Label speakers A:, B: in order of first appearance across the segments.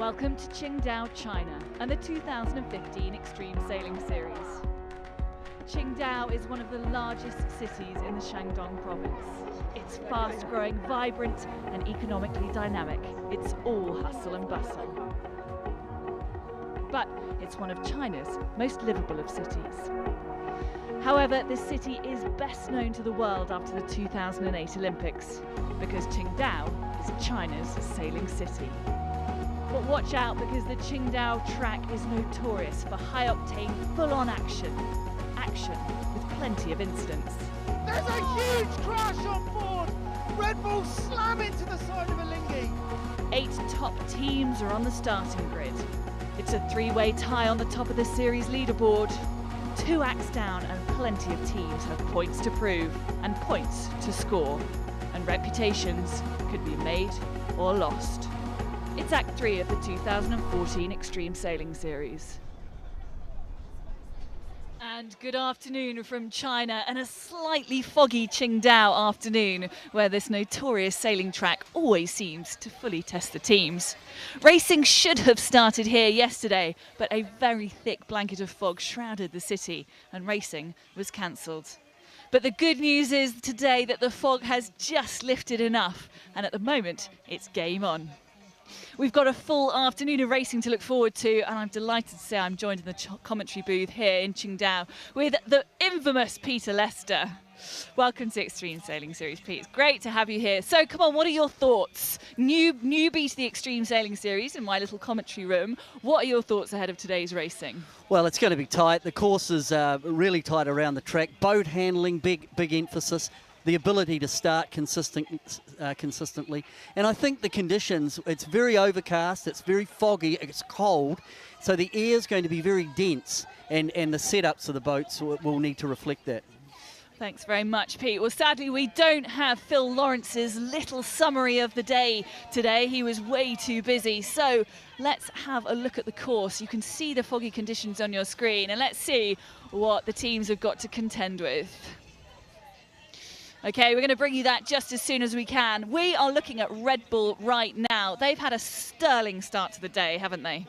A: Welcome to Qingdao, China, and the 2015 Extreme Sailing Series. Qingdao is one of the largest cities in the Shandong province. It's fast-growing, vibrant, and economically dynamic. It's all hustle and bustle. But it's one of China's most livable of cities. However, this city is best known to the world after the 2008 Olympics, because Qingdao is China's sailing city. But watch out, because the Qingdao track is notorious for high-octane, full-on action. Action with plenty of incidents.
B: There's a huge crash on board! Red Bull slam into the side of a Lingy!
A: 8 top teams are on the starting grid. It's a 3-way tie on the top of the series leaderboard. 2 acts down and plenty of teams have points to prove and points to score. And reputations could be made or lost. It's Act 3 of the 2014 Extreme Sailing Series. And good afternoon from China, and a slightly foggy Qingdao afternoon, where this notorious sailing track always seems to fully test the teams. Racing should have started here yesterday, but a very thick blanket of fog shrouded the city, and racing was cancelled. But the good news is today that the fog has just lifted enough, and at the moment it's game on. We've got a full afternoon of racing to look forward to, and I'm delighted to say I'm joined in the commentary booth here in Qingdao with the infamous Peter Lester. Welcome to Extreme Sailing Series, Pete. It's great to have you here. So come on, what are your thoughts? Newbie to the Extreme Sailing Series in my little commentary room. What are your thoughts ahead of today's racing?
C: Well, it's going to be tight. The course is really tight around the track. Boat handling, big emphasis. The ability to start consistently. And I think the conditions, it's very overcast, it's very foggy, it's cold, so the air is going to be very dense, and the setups of the boats will need to reflect that.
A: Thanks very much, Pete. Well, sadly, we don't have Phil Lawrence's little summary of the day today. He was way too busy. So let's have a look at the course. You can see the foggy conditions on your screen, and let's see what the teams have got to contend with. Okay, we're going to bring you that just as soon as we can. We are looking at Red Bull right now. They've had a sterling start to the day, haven't they?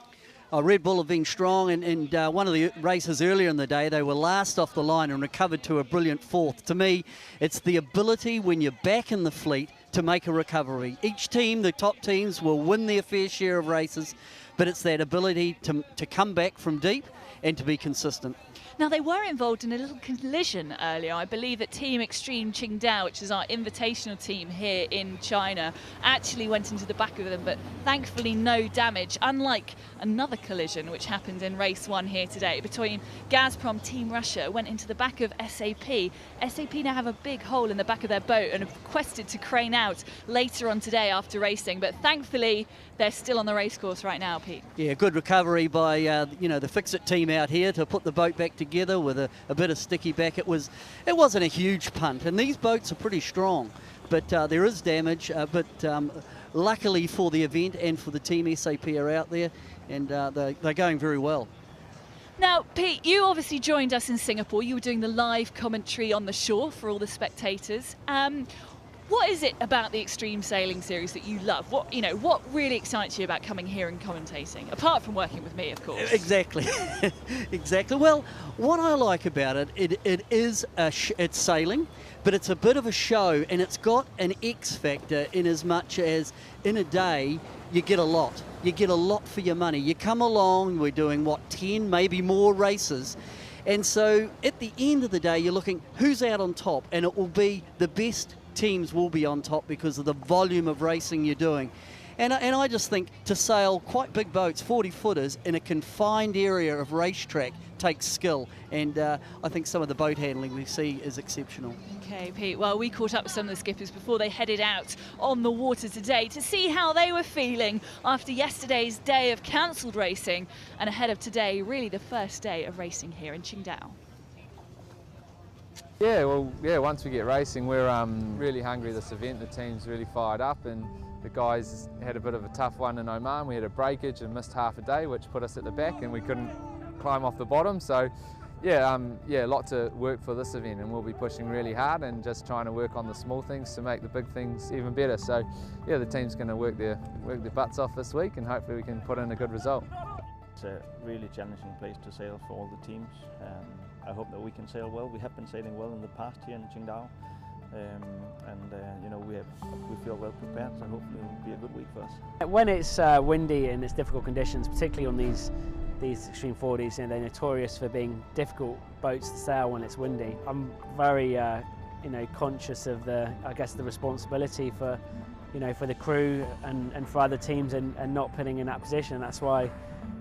C: Oh, Red Bull have been strong, and one of the races earlier in the day, they were last off the line and recovered to a brilliant 4th. To me, it's the ability when you're back in the fleet to make a recovery. Each team, the top teams, will win their fair share of races, but it's that ability to come back from deep and to be consistent.
A: Now, they were involved in a little collision earlier. I believe that Team Extreme Qingdao, which is our invitational team here in China, actually went into the back of them, but thankfully no damage, unlike another collision which happened in race 1 here today between Gazprom Team Russia went into the back of SAP. SAP now have a big hole in the back of their boat and have requested to crane out later on today after racing, but thankfully they're still on the racecourse right now, Pete.
C: Yeah, good recovery by the Fix-It team out here to put the boat back together with a bit of sticky back. It wasn't a huge punt, and these boats are pretty strong, but there is damage. But luckily for the event and for the team, SAP are out there, and they're going very well.
A: Now, Pete, you obviously joined us in Singapore. You were doing the live commentary on the shore for all the spectators. What is it about the Extreme Sailing Series that you love? What really excites you about coming here and commentating, apart from working with me, of course?
C: Exactly, exactly. Well, what I like about it is it's sailing, but it's a bit of a show, and it's got an X factor in as much as in a day you get a lot. You get a lot for your money. You come along, we're doing 10, maybe more races. And so at the end of the day, you're looking who's out on top, and it will be the best teams will be on top because of the volume of racing you're doing. And I just think to sail quite big boats, 40-footers, in a confined area of racetrack takes skill. And I think some of the boat handling we see is exceptional.
A: Okay, Pete, well, we caught up with some of the skippers before they headed out on the water today to see how they were feeling after yesterday's day of cancelled racing and ahead of today, really the first day of racing here in Qingdao.
D: Yeah, once we get racing, we're really hungry this event. The team's really fired up, and the guys had a bit of a tough one in Oman. We had a breakage and missed half a day, which put us at the back, and we couldn't climb off the bottom. So Yeah, a lot to work for this event, and we'll be pushing really hard and just trying to work on the small things to make the big things even better. So, yeah, the team's going to work their butts off this week, and hopefully we can put in a good result.
E: It's a really challenging place to sail for all the teams. I hope that we can sail well. We have been sailing well in the past here in Qingdao, you know, we feel well prepared. So hopefully it will be a good week for us.
F: When it's windy and it's difficult conditions, particularly on these extreme 40s, you know, they're notorious for being difficult boats to sail when it's windy. I'm very, you know, conscious of the responsibility for, you know, for the crew and for other teams and not putting in that position. That's why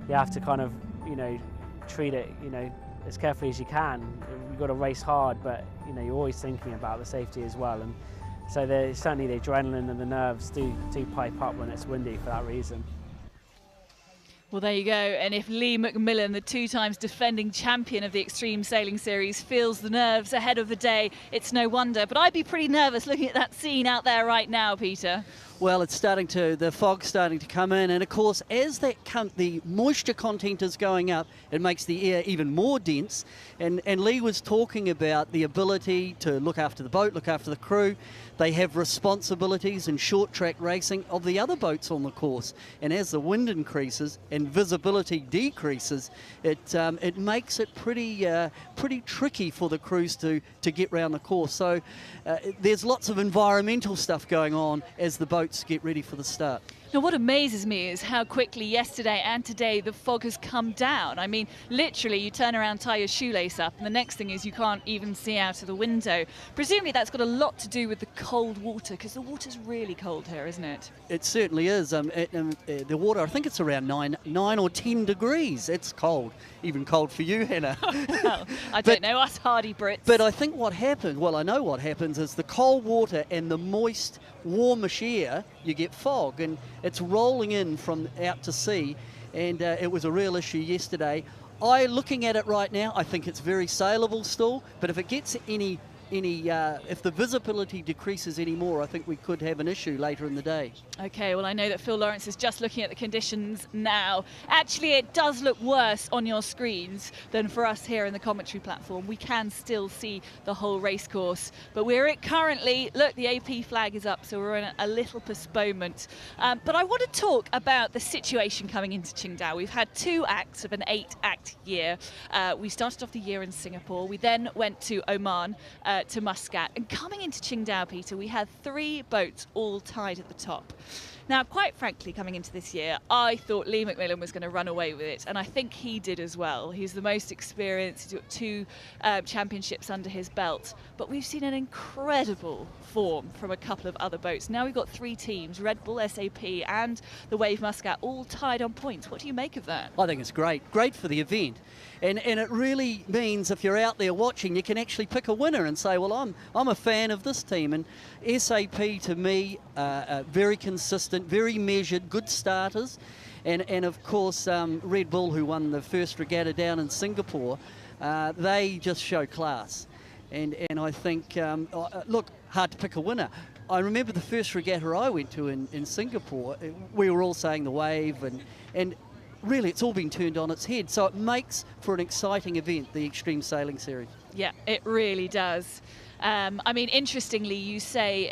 F: you have to kind of, you know, treat it, you know, as carefully as you can. You've got to race hard, but you know, you're always thinking about the safety as well. And so certainly the adrenaline and the nerves do pipe up when it's windy for that reason.
A: Well, there you go. And if Lee McMillan, the 2 times defending champion of the Extreme Sailing Series, feels the nerves ahead of the day, it's no wonder. But I'd be pretty nervous looking at that scene out there right now, Peter.
C: Well, it's the fog's starting to come in, and of course, as the moisture content is going up, it makes the air even more dense. And Lee was talking about the ability to look after the boat, look after the crew. They have responsibilities in short track racing of the other boats on the course. And as the wind increases and visibility decreases, it makes it pretty tricky for the crews to get round the course. So there's lots of environmental stuff going on as the boats get ready for the start.
A: Now, what amazes me is how quickly yesterday and today the fog has come down. I mean, literally, you turn around, tie your shoelace up, and the next thing is you can't even see out of the window. Presumably that's got a lot to do with the cold water, because the water's really cold here, isn't it?
C: It certainly is. The water, I think it's around 9 or 10 degrees. It's cold, even cold for you, Hannah.
A: Well, I don't know, us hardy Brits.
C: But I think what happens, well, I know what happens, is the cold water and the moist, warmish air, you get fog, and it's rolling in from out to sea, and it was a real issue yesterday. Looking at it right now, I think it's very saleable still, but if it gets if the visibility decreases any more, I think we could have an issue later in the day.
A: Okay, well, I know that Phil Lawrence is just looking at the conditions now. Actually, it does look worse on your screens than for us here in the commentary platform. We can still see the whole race course, but we're at currently, look, the AP flag is up, so we're in a little postponement. But I want to talk about the situation coming into Qingdao. We've had 2 acts of an 8-act year. We started off the year in Singapore. We then went to Oman, to Muscat, and coming into Qingdao, Peter, we had 3 boats all tied at the top. Now, quite frankly, coming into this year, I thought Lee McMillan was going to run away with it, and I think he did as well. He's the most experienced. He's got 2 championships under his belt, but we've seen an incredible form from a couple of other boats. Now we've got 3 teams, Red Bull, SAP and the Wave Muscat, all tied on points. What do you make of that?
C: I think it's great for the event, and it really means if you're out there watching, you can actually pick a winner and say, well, I'm a fan of this team. And SAP, to me, very consistent, very measured, good starters, and of course Red Bull, who won the first regatta down in Singapore, they just show class, and I think look, hard to pick a winner. I remember the first regatta I went to in Singapore, we were all saying the Wave, and really it's all been turned on its head, so it makes for an exciting event, the Extreme Sailing Series. Yeah,
A: it really does. I mean, interestingly, you say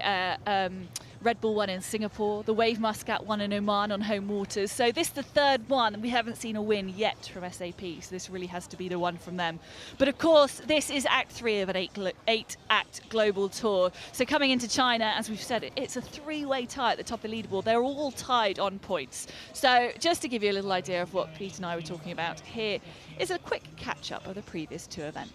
A: Red Bull won in Singapore, the Wave Muscat won in Oman on home waters. So this is the 3rd one, and we haven't seen a win yet from SAP, so this really has to be the one from them. But of course, this is Act 3 of an 8-act global tour. So coming into China, as we've said, it's a 3-way tie at the top of the leaderboard. They're all tied on points. So just to give you a little idea of what Pete and I were talking about, here is a quick catch-up of the previous 2 events.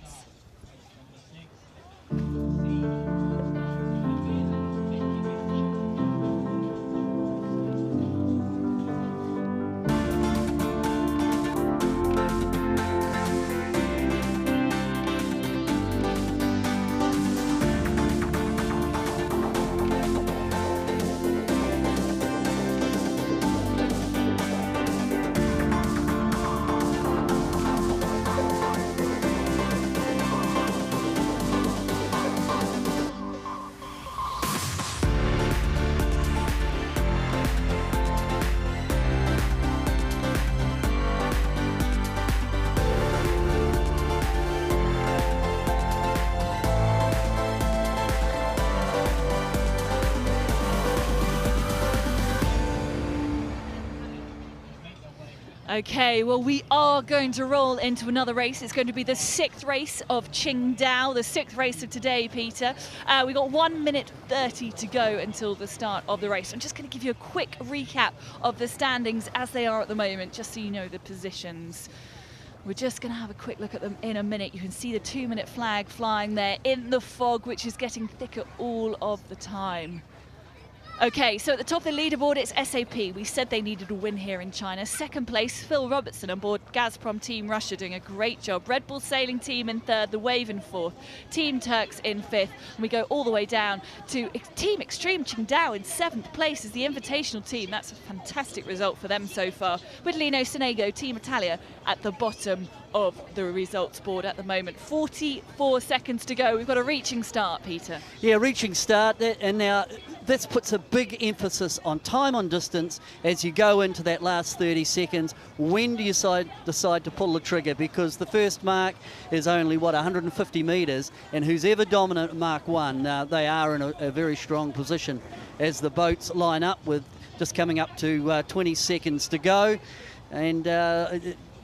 A: Okay, well, we are going to roll into another race. It's going to be the 6th race of Qingdao, the 6th race of today, Peter. We've got 1 minute 30 to go until the start of the race. I'm just going to give you a quick recap of the standings as they are at the moment, just so you know the positions. We're just going to have a quick look at them in a minute. You can see the 2-minute flag flying there in the fog, which is getting thicker all of the time. Okay, so at the top of the leaderboard, it's SAP. We said they needed a win here in China. Second place, Phil Robertson on board Gazprom Team Russia, doing a great job. Red Bull Sailing Team in 3rd, The Wave in 4th, Team Turks in 5th. And we go all the way down to Team Extreme Qingdao in 7th place as the invitational team. That's a fantastic result for them so far. With Lino Sonego, Team Italia at the bottom of the results board at the moment. 44 seconds to go. We've got a reaching start, Peter.
C: Yeah, reaching start, and now this puts a big emphasis on time on distance as you go into that last 30 seconds. When do you decide to pull the trigger? Because the first mark is only, 150 metres, and who's ever dominant at Mark 1, they are in a very strong position as the boats line up with just coming up to 20 seconds to go. And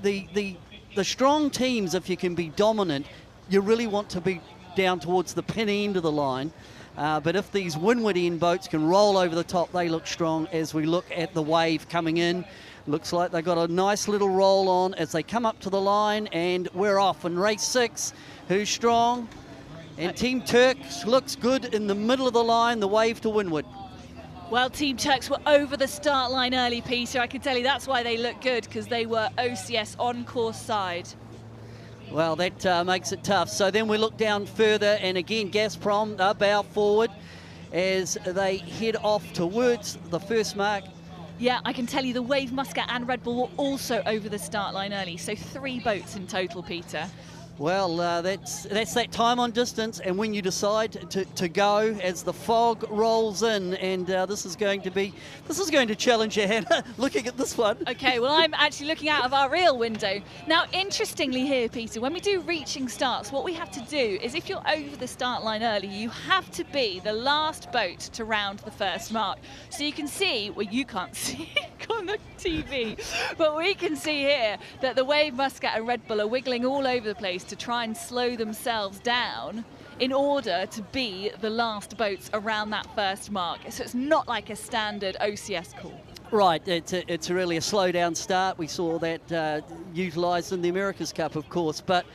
C: the strong teams, if you can be dominant, you really want to be down towards the pin end of the line. But if these windward end boats can roll over the top, they look strong. As we look at the Wave coming in, looks like they've got a nice little roll on as they come up to the line, and we're off in race 6. Who's strong? And Team Turks looks good in the middle of the line, the Wave to windward.
A: Well, Team Turks were over the start line early, Peter. I can tell you that's why they look good, because they were OCS on course side.
C: Well, that makes it tough. So then we look down further, and again, Gazprom bow forward as they head off towards the first mark.
A: Yeah, I can tell you the Wave, Muscat and Red Bull were also over the start line early, so 3 boats in total, Peter.
C: Well, that's that time on distance, and when you decide to go as the fog rolls in, and this is going to challenge you, Hannah. Looking at this one.
A: Okay, well, I'm actually looking out of our real window now. Interestingly, here, Peter, when we do reaching starts, what we have to do is, if you're over the start line early, you have to be the last boat to round the first mark. So you can see, well, you can't see on the TV, but we can see here that the Wave, Muscat and Red Bull are wiggling all over the place to try and slow themselves down in order to be the last boats around that first mark. So it's not like a standard OCS call.
C: Right, it's really a slow down start. We saw that utilised in the America's Cup, of course, but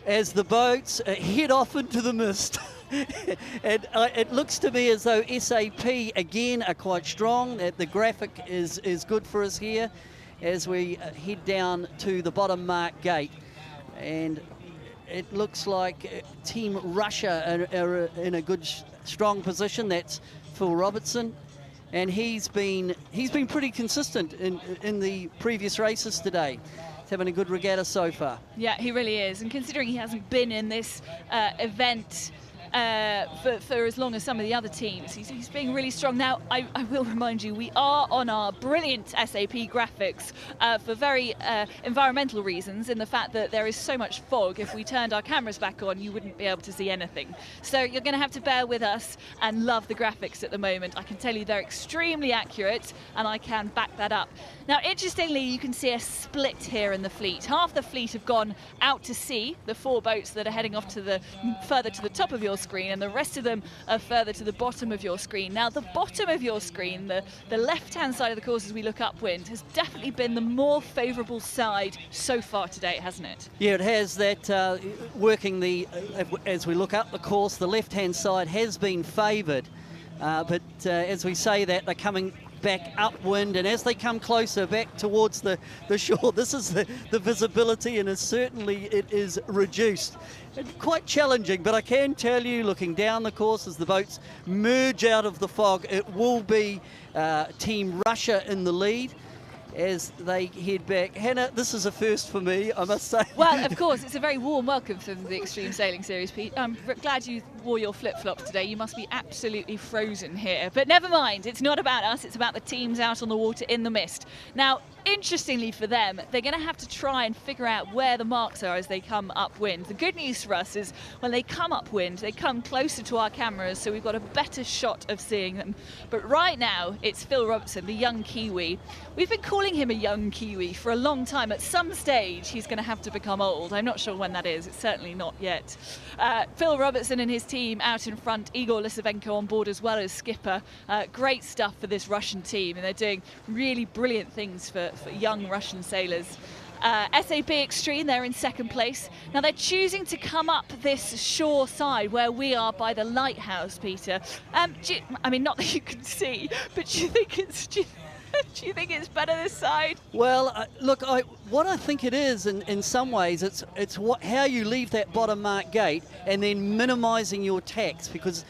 C: as the boats head off into the mist, and it looks to me as though SAP again are quite strong. The graphic is good for us here as we head down to the bottom mark gate, and it looks like Team Russia are in a good, strong position. That's Phil Robertson, and he's been pretty consistent in the previous races today. He's having a good regatta so far. Yeah,
A: he really is, and considering he hasn't been in this event for as long as some of the other teams, he's being really strong. Now, I will remind you, we are on our brilliant SAP graphics for very environmental reasons, in the fact that there is so much fog. If we turned our cameras back on, you wouldn't be able to see anything. So you're going to have to bear with us and love the graphics at the moment. I can tell you they're extremely accurate, and I can back that up. Now, interestingly, you can see a split here in the fleet. Half the fleet have gone out to sea, the 4 boats that are heading off to further to the top of your screen, and the rest of them are further to the bottom of your screen. Now, the bottom of your screen, the left-hand side of the course as we look upwind, has definitely been the more favourable side so far today, hasn't it?
C: Yeah, it has. That working as we look up the course, the left-hand side has been favoured, but as we say that, they're coming back upwind, and as they come closer back towards the shore, this is the visibility, and it is reduced. It's quite challenging, but I can tell you, looking down the course as the boats merge out of the fog, it will be Team Russia in the lead as they head back. Hannah, this is a first for me, I must say.
A: Well, of course, it's a very warm welcome from the Extreme Sailing Series, Pete. I'm glad you wore your flip-flops today. You must be absolutely frozen here. But never mind, it's not about us, it's about the teams out on the water in the mist. Now, interestingly for them, they're going to have to try and figure out where the marks are as they come upwind. The good news for us is when they come upwind, they come closer to our cameras, so we've got a better shot of seeing them. But right now, it's Phil Robertson, the young Kiwi. We've been calling him a young Kiwi for a long time. At some stage, he's going to have to become old. I'm not sure when that is. It's certainly not yet. Phil Robertson and his team out in front, Igor Lisavenko on board as well as skipper. Great stuff for this Russian team, and they're doing really brilliant things for young Russian sailors. SAP Extreme, they're in second place. Now they're choosing to come up this shore side where we are by the lighthouse, Peter. I mean, not that you can see, but do you think it's better this side?
C: Well, look, what I think it is, in some ways, it's how you leave that bottom mark gate and then minimising your tacks, because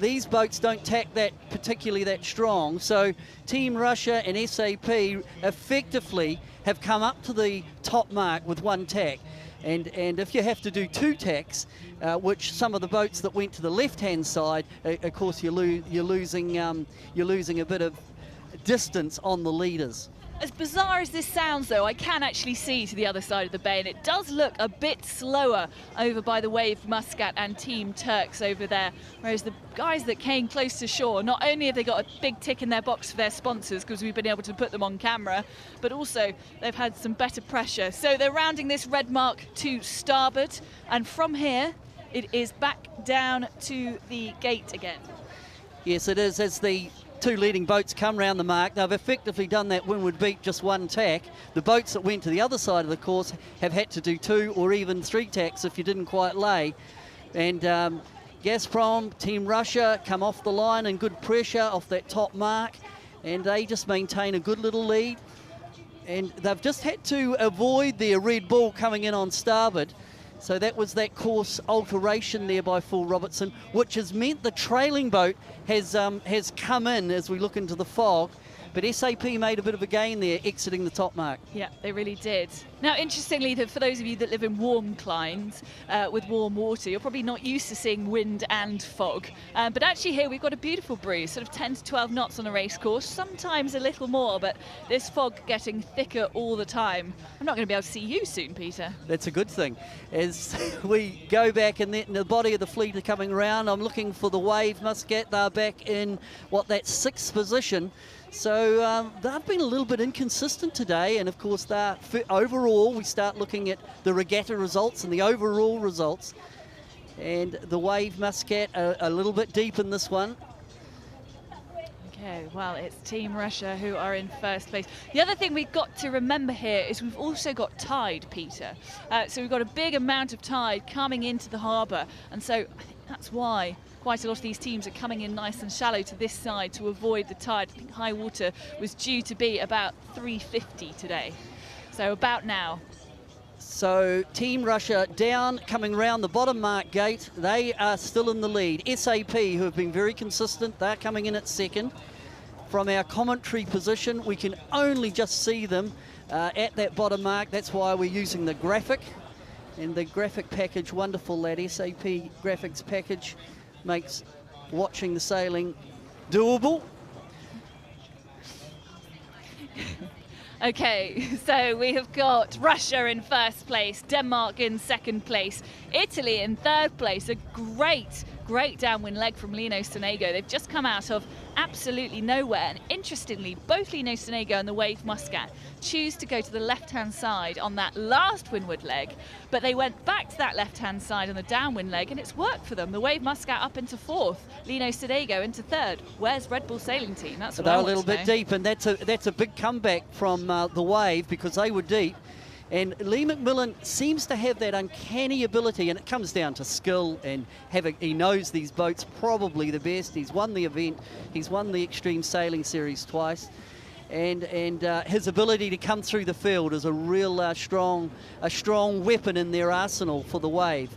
C: these boats don't tack particularly that strong. So Team Russia and SAP effectively have come up to the top mark with one tack. And if you have to do two tacks, which some of the boats that went to the left-hand side, of course you're losing a bit of distance on the leaders.
A: As bizarre as this sounds, though, I can actually see to the other side of the bay, and it does look a bit slower over by the Wave Muscat and Team Turks over there, whereas the guys that came close to shore, not only have they got a big tick in their box for their sponsors because we've been able to put them on camera, but also they've had some better pressure. So they're rounding this red mark to starboard, and from here it is back down to the gate again.
C: Yes, it is, as the two leading boats come round the mark. They've effectively done that windward beat, just one tack. The boats that went to the other side of the course have had to do two or even three tacks if you didn't quite lay. And Gazprom, Team Russia come off the line and good pressure off that top mark, and they just maintain a good little lead. And they've just had to avoid their Red Bull coming in on starboard. So that was that course alteration there by Phil Robertson, which has meant the trailing boat has come in as we look into the fog. But SAP made a bit of a gain there, exiting the top mark.
A: Yeah, they really did. Now, interestingly, for those of you that live in warm climes with warm water, you're probably not used to seeing wind and fog. But actually here we've got a beautiful breeze, sort of 10 to 12 knots on a race course, sometimes a little more, but this fog getting thicker all the time. I'm not going to be able to see you soon, Peter.
C: That's a good thing. As we go back and the body of the fleet are coming around, I'm looking for the Wave Muscat. They're back in, that sixth position. So they've been a little bit inconsistent today, and of course overall we start looking at the regatta results and the overall results, and the Wave Muscat a little bit deep in this one.
A: Okay, well, it's Team Russia who are in first place. The other thing we've got to remember here is we've also got tide, Peter. So we've got a big amount of tide coming into the harbour, and so I think that's why quite a lot of these teams are coming in nice and shallow to this side to avoid the tide. I think high water was due to be about 350 today, so about now.
C: So Team Russia down, coming round the bottom mark gate. They are still in the lead. SAP, who have been very consistent, they're coming in at second. From our commentary position, we can only just see them at that bottom mark. That's why we're using the graphic. And the graphic package, wonderful, that SAP graphics package makes watching the sailing doable.
A: Okay, so we have got Russia in first place, Denmark in second place, Italy in third place. A great downwind leg from Lino Sonego. They've just come out of absolutely nowhere, and interestingly, both Lino Sonego and the Wave Muscat choose to go to the left-hand side on that last windward leg, but they went back to that left-hand side on the downwind leg, and it's worked for them. The Wave Muscat up into fourth, Lino Sonego into third. Where's Red Bull Sailing Team? That's what I want to know.
C: They're a little bit deep, and that's a big comeback from the Wave, because they were deep. And Lee McMillan seems to have that uncanny ability, and it comes down to skill and he knows these boats probably the best. He's won the event, he's won the Extreme Sailing Series twice, and his ability to come through the field is a real strong weapon in their arsenal for the Wave.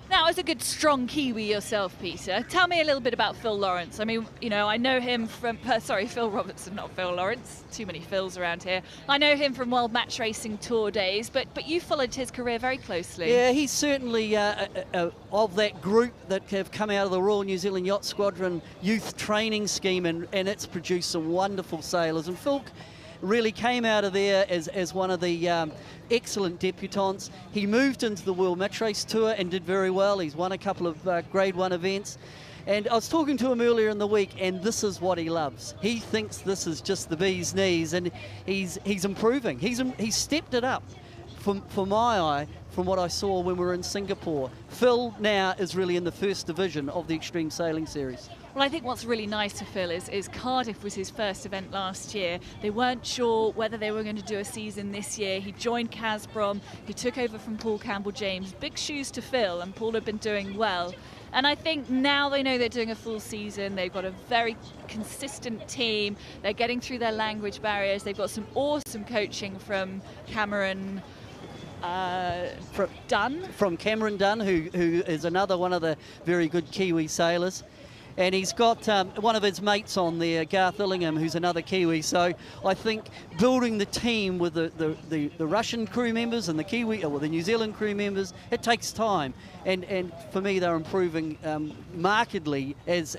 A: Now, was a good, strong Kiwi yourself, Peter. Tell me a little bit about Phil Lawrence. I mean, you know, I know him from, Phil Robertson, not Phil Lawrence. Too many Phils around here. I know him from World Match Racing Tour days, but you followed his career very closely.
C: Yeah, he's certainly of that group that have come out of the Royal New Zealand Yacht Squadron youth training scheme, and it's produced some wonderful sailors. And Phil really came out of there as one of the excellent debutants. He moved into the World Match Race Tour and did very well. He's won a couple of Grade 1 events. And I was talking to him earlier in the week, and this is what he loves. He thinks this is just the bee's knees, and he's improving. He's stepped it up for my eye from what I saw when we were in Singapore. Phil now is really in the first division of the Extreme Sailing Series.
A: Well, I think what's really nice to Phil is Cardiff was his first event last year. They weren't sure whether they were going to do a season this year. He joined Casbrom. He took over from Paul Campbell-James. Big shoes to fill, and Paul had been doing well. And I think now they know they're doing a full season. They've got a very consistent team. They're getting through their language barriers. They've got some awesome coaching from Cameron Dunn.
C: From Cameron Dunn, who is another one of the very good Kiwi sailors. And he's got one of his mates on there, Garth Illingham, who's another Kiwi. So I think building the team with the Russian crew members and the Kiwi, or the New Zealand crew members, it takes time. And for me, they're improving markedly as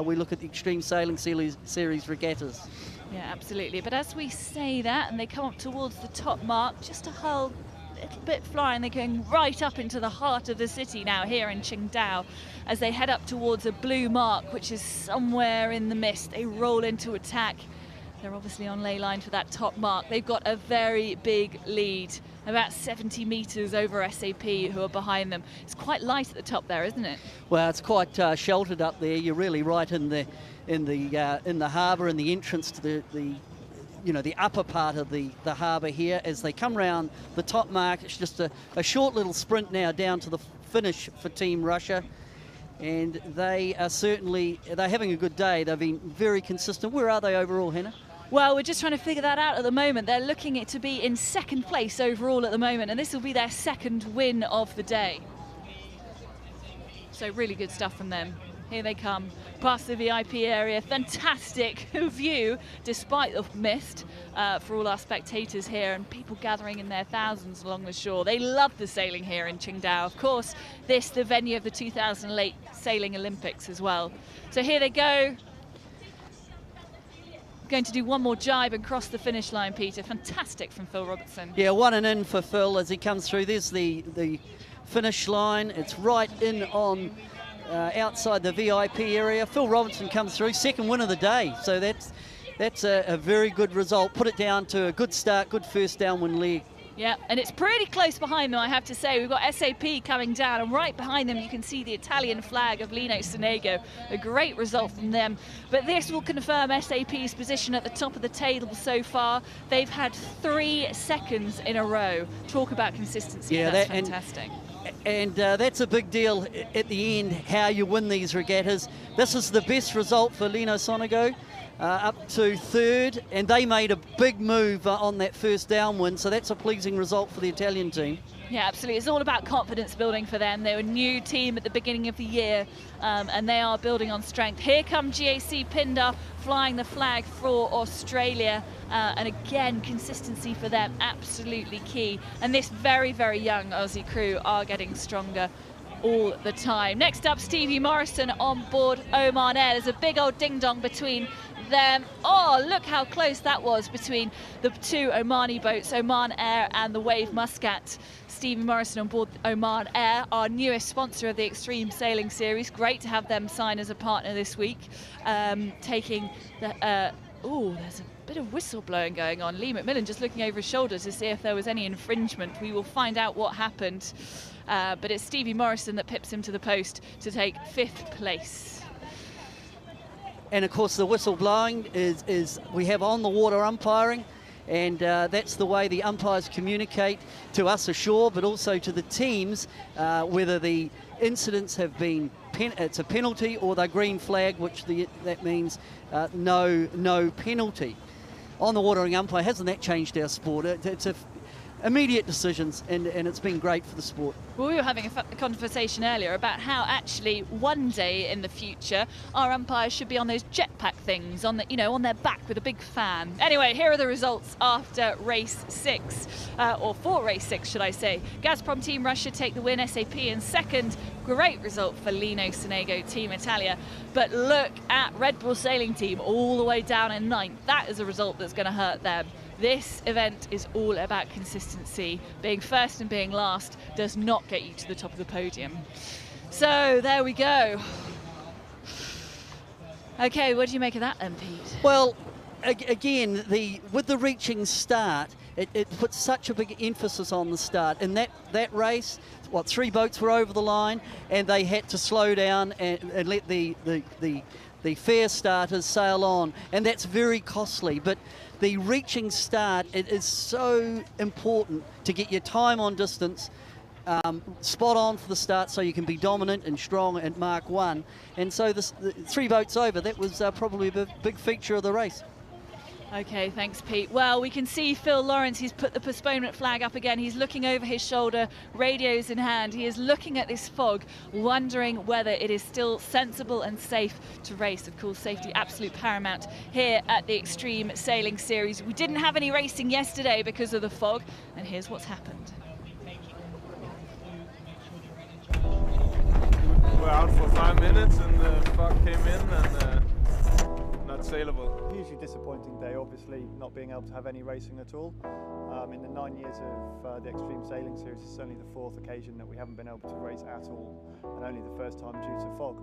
C: we look at the Extreme Sailing Series regattas.
A: Yeah, absolutely. But as we say that, and they come up towards the top mark, just a little bit flying, they're going right up into the heart of the city now here in Qingdao. As they head up towards a blue mark, which is somewhere in the mist, they roll into attack. They're obviously on ley line for that top mark. They've got a very big lead, about 70 metres over SAP, who are behind them. It's quite light at the top there, isn't it?
C: Well, it's quite sheltered up there. You're really right in the harbour, in the entrance to the upper part of the harbour here. As they come round the top mark, it's just a short little sprint now down to the finish for Team Russia. And they're having a good day. They've been very consistent. Where are they overall, Hannah?
A: Well, we're just trying to figure that out at the moment. They're looking it to be in second place overall at the moment, and this will be their second win of the day. So really good stuff from them. Here they come, past the VIP area. Fantastic view, despite the mist, for all our spectators here, and people gathering in their thousands along the shore. They love the sailing here in Qingdao. Of course, this, the venue of the 2008 Sailing Olympics as well. So here they go. Going to do one more jibe and cross the finish line, Peter. Fantastic from Phil Robertson.
C: Yeah, one and in for Phil as he comes through. There's the finish line. It's right in on outside the VIP area. Phil Robertson comes through, second win of the day. So that's a very good result. Put it down to a good start, good first downwind leg.
A: Yeah, and it's pretty close behind them, I have to say. We've got SAP coming down, and right behind them you can see the Italian flag of Lino Sonego. A great result from them. But this will confirm SAP's position at the top of the table so far. They've had 3 seconds in a row. Talk about consistency. Yeah, that's fantastic.
C: And that's a big deal at the end, how you win these regattas. This is the best result for Lino Sonego. Up to third, and they made a big move on that first downwind, so that's a pleasing result for the Italian team.
A: Yeah, absolutely. It's all about confidence building for them. They were a new team at the beginning of the year, and they are building on strength. Here come GAC Pindar flying the flag for Australia, and again, consistency for them, absolutely key. And this very, very young Aussie crew are getting stronger all the time. Next up, Stevie Morrison on board Oman Air. There's a big old ding-dong between them. Oh, look how close that was between the two Omani boats, Oman Air and the Wave Muscat. Stevie Morrison on board Oman Air, our newest sponsor of the Extreme Sailing Series. Great to have them sign as a partner this week. Taking the... oh, there's a bit of whistle blowing going on. Lee McMillan just looking over his shoulder to see if there was any infringement. We will find out what happened. But it's Stevie Morrison that pips him to the post to take 5th place.
C: And of course the whistle blowing is we have on the water umpiring, and that's the way the umpires communicate to us ashore, but also to the teams, whether the incidents have been it's a penalty or the green flag, which that means no penalty. On the watering umpire, hasn't that changed our sport? It's immediate decisions, and it's been great for the sport.
A: Well, we were having a conversation earlier about how actually one day in the future our umpires should be on those jetpack things on on their back with a big fan. Anyway, here are the results after race 6, or for race 6 should I say. Gazprom Team Russia take the win, SAP in second. Great result for Lino Sonego Team Italia. But look at Red Bull Sailing Team all the way down in 9th. That is a result that's going to hurt them. This event is all about consistency. Being first and being last does not get you to the top of the podium. So there we go. Okay, what do you make of that then, Pete?
C: Well, again, with the reaching start, it puts such a big emphasis on the start. In that race, 3 boats were over the line, and they had to slow down and let the fair starters sail on, and that's very costly. But the reaching start, it is so important to get your time on distance spot on for the start, so you can be dominant and strong at Mark 1. And so the 3 boats over, that was probably a big feature of the race.
A: Okay, thanks, Pete. Well, we can see Phil Lawrence. He's put the postponement flag up again. He's looking over his shoulder, radios in hand. He is looking at this fog, wondering whether it is still sensible and safe to race. Of course, safety absolute paramount here at the Extreme Sailing Series. We didn't have any racing yesterday because of the fog, and here's what's happened.
G: We're out for 5 minutes and the fog came in and not saleable.
H: Hugely disappointing day, obviously not being able to have any racing at all. In the 9 years of the Extreme Sailing Series, it's only the 4th occasion that we haven't been able to race at all, and only the first time due to fog.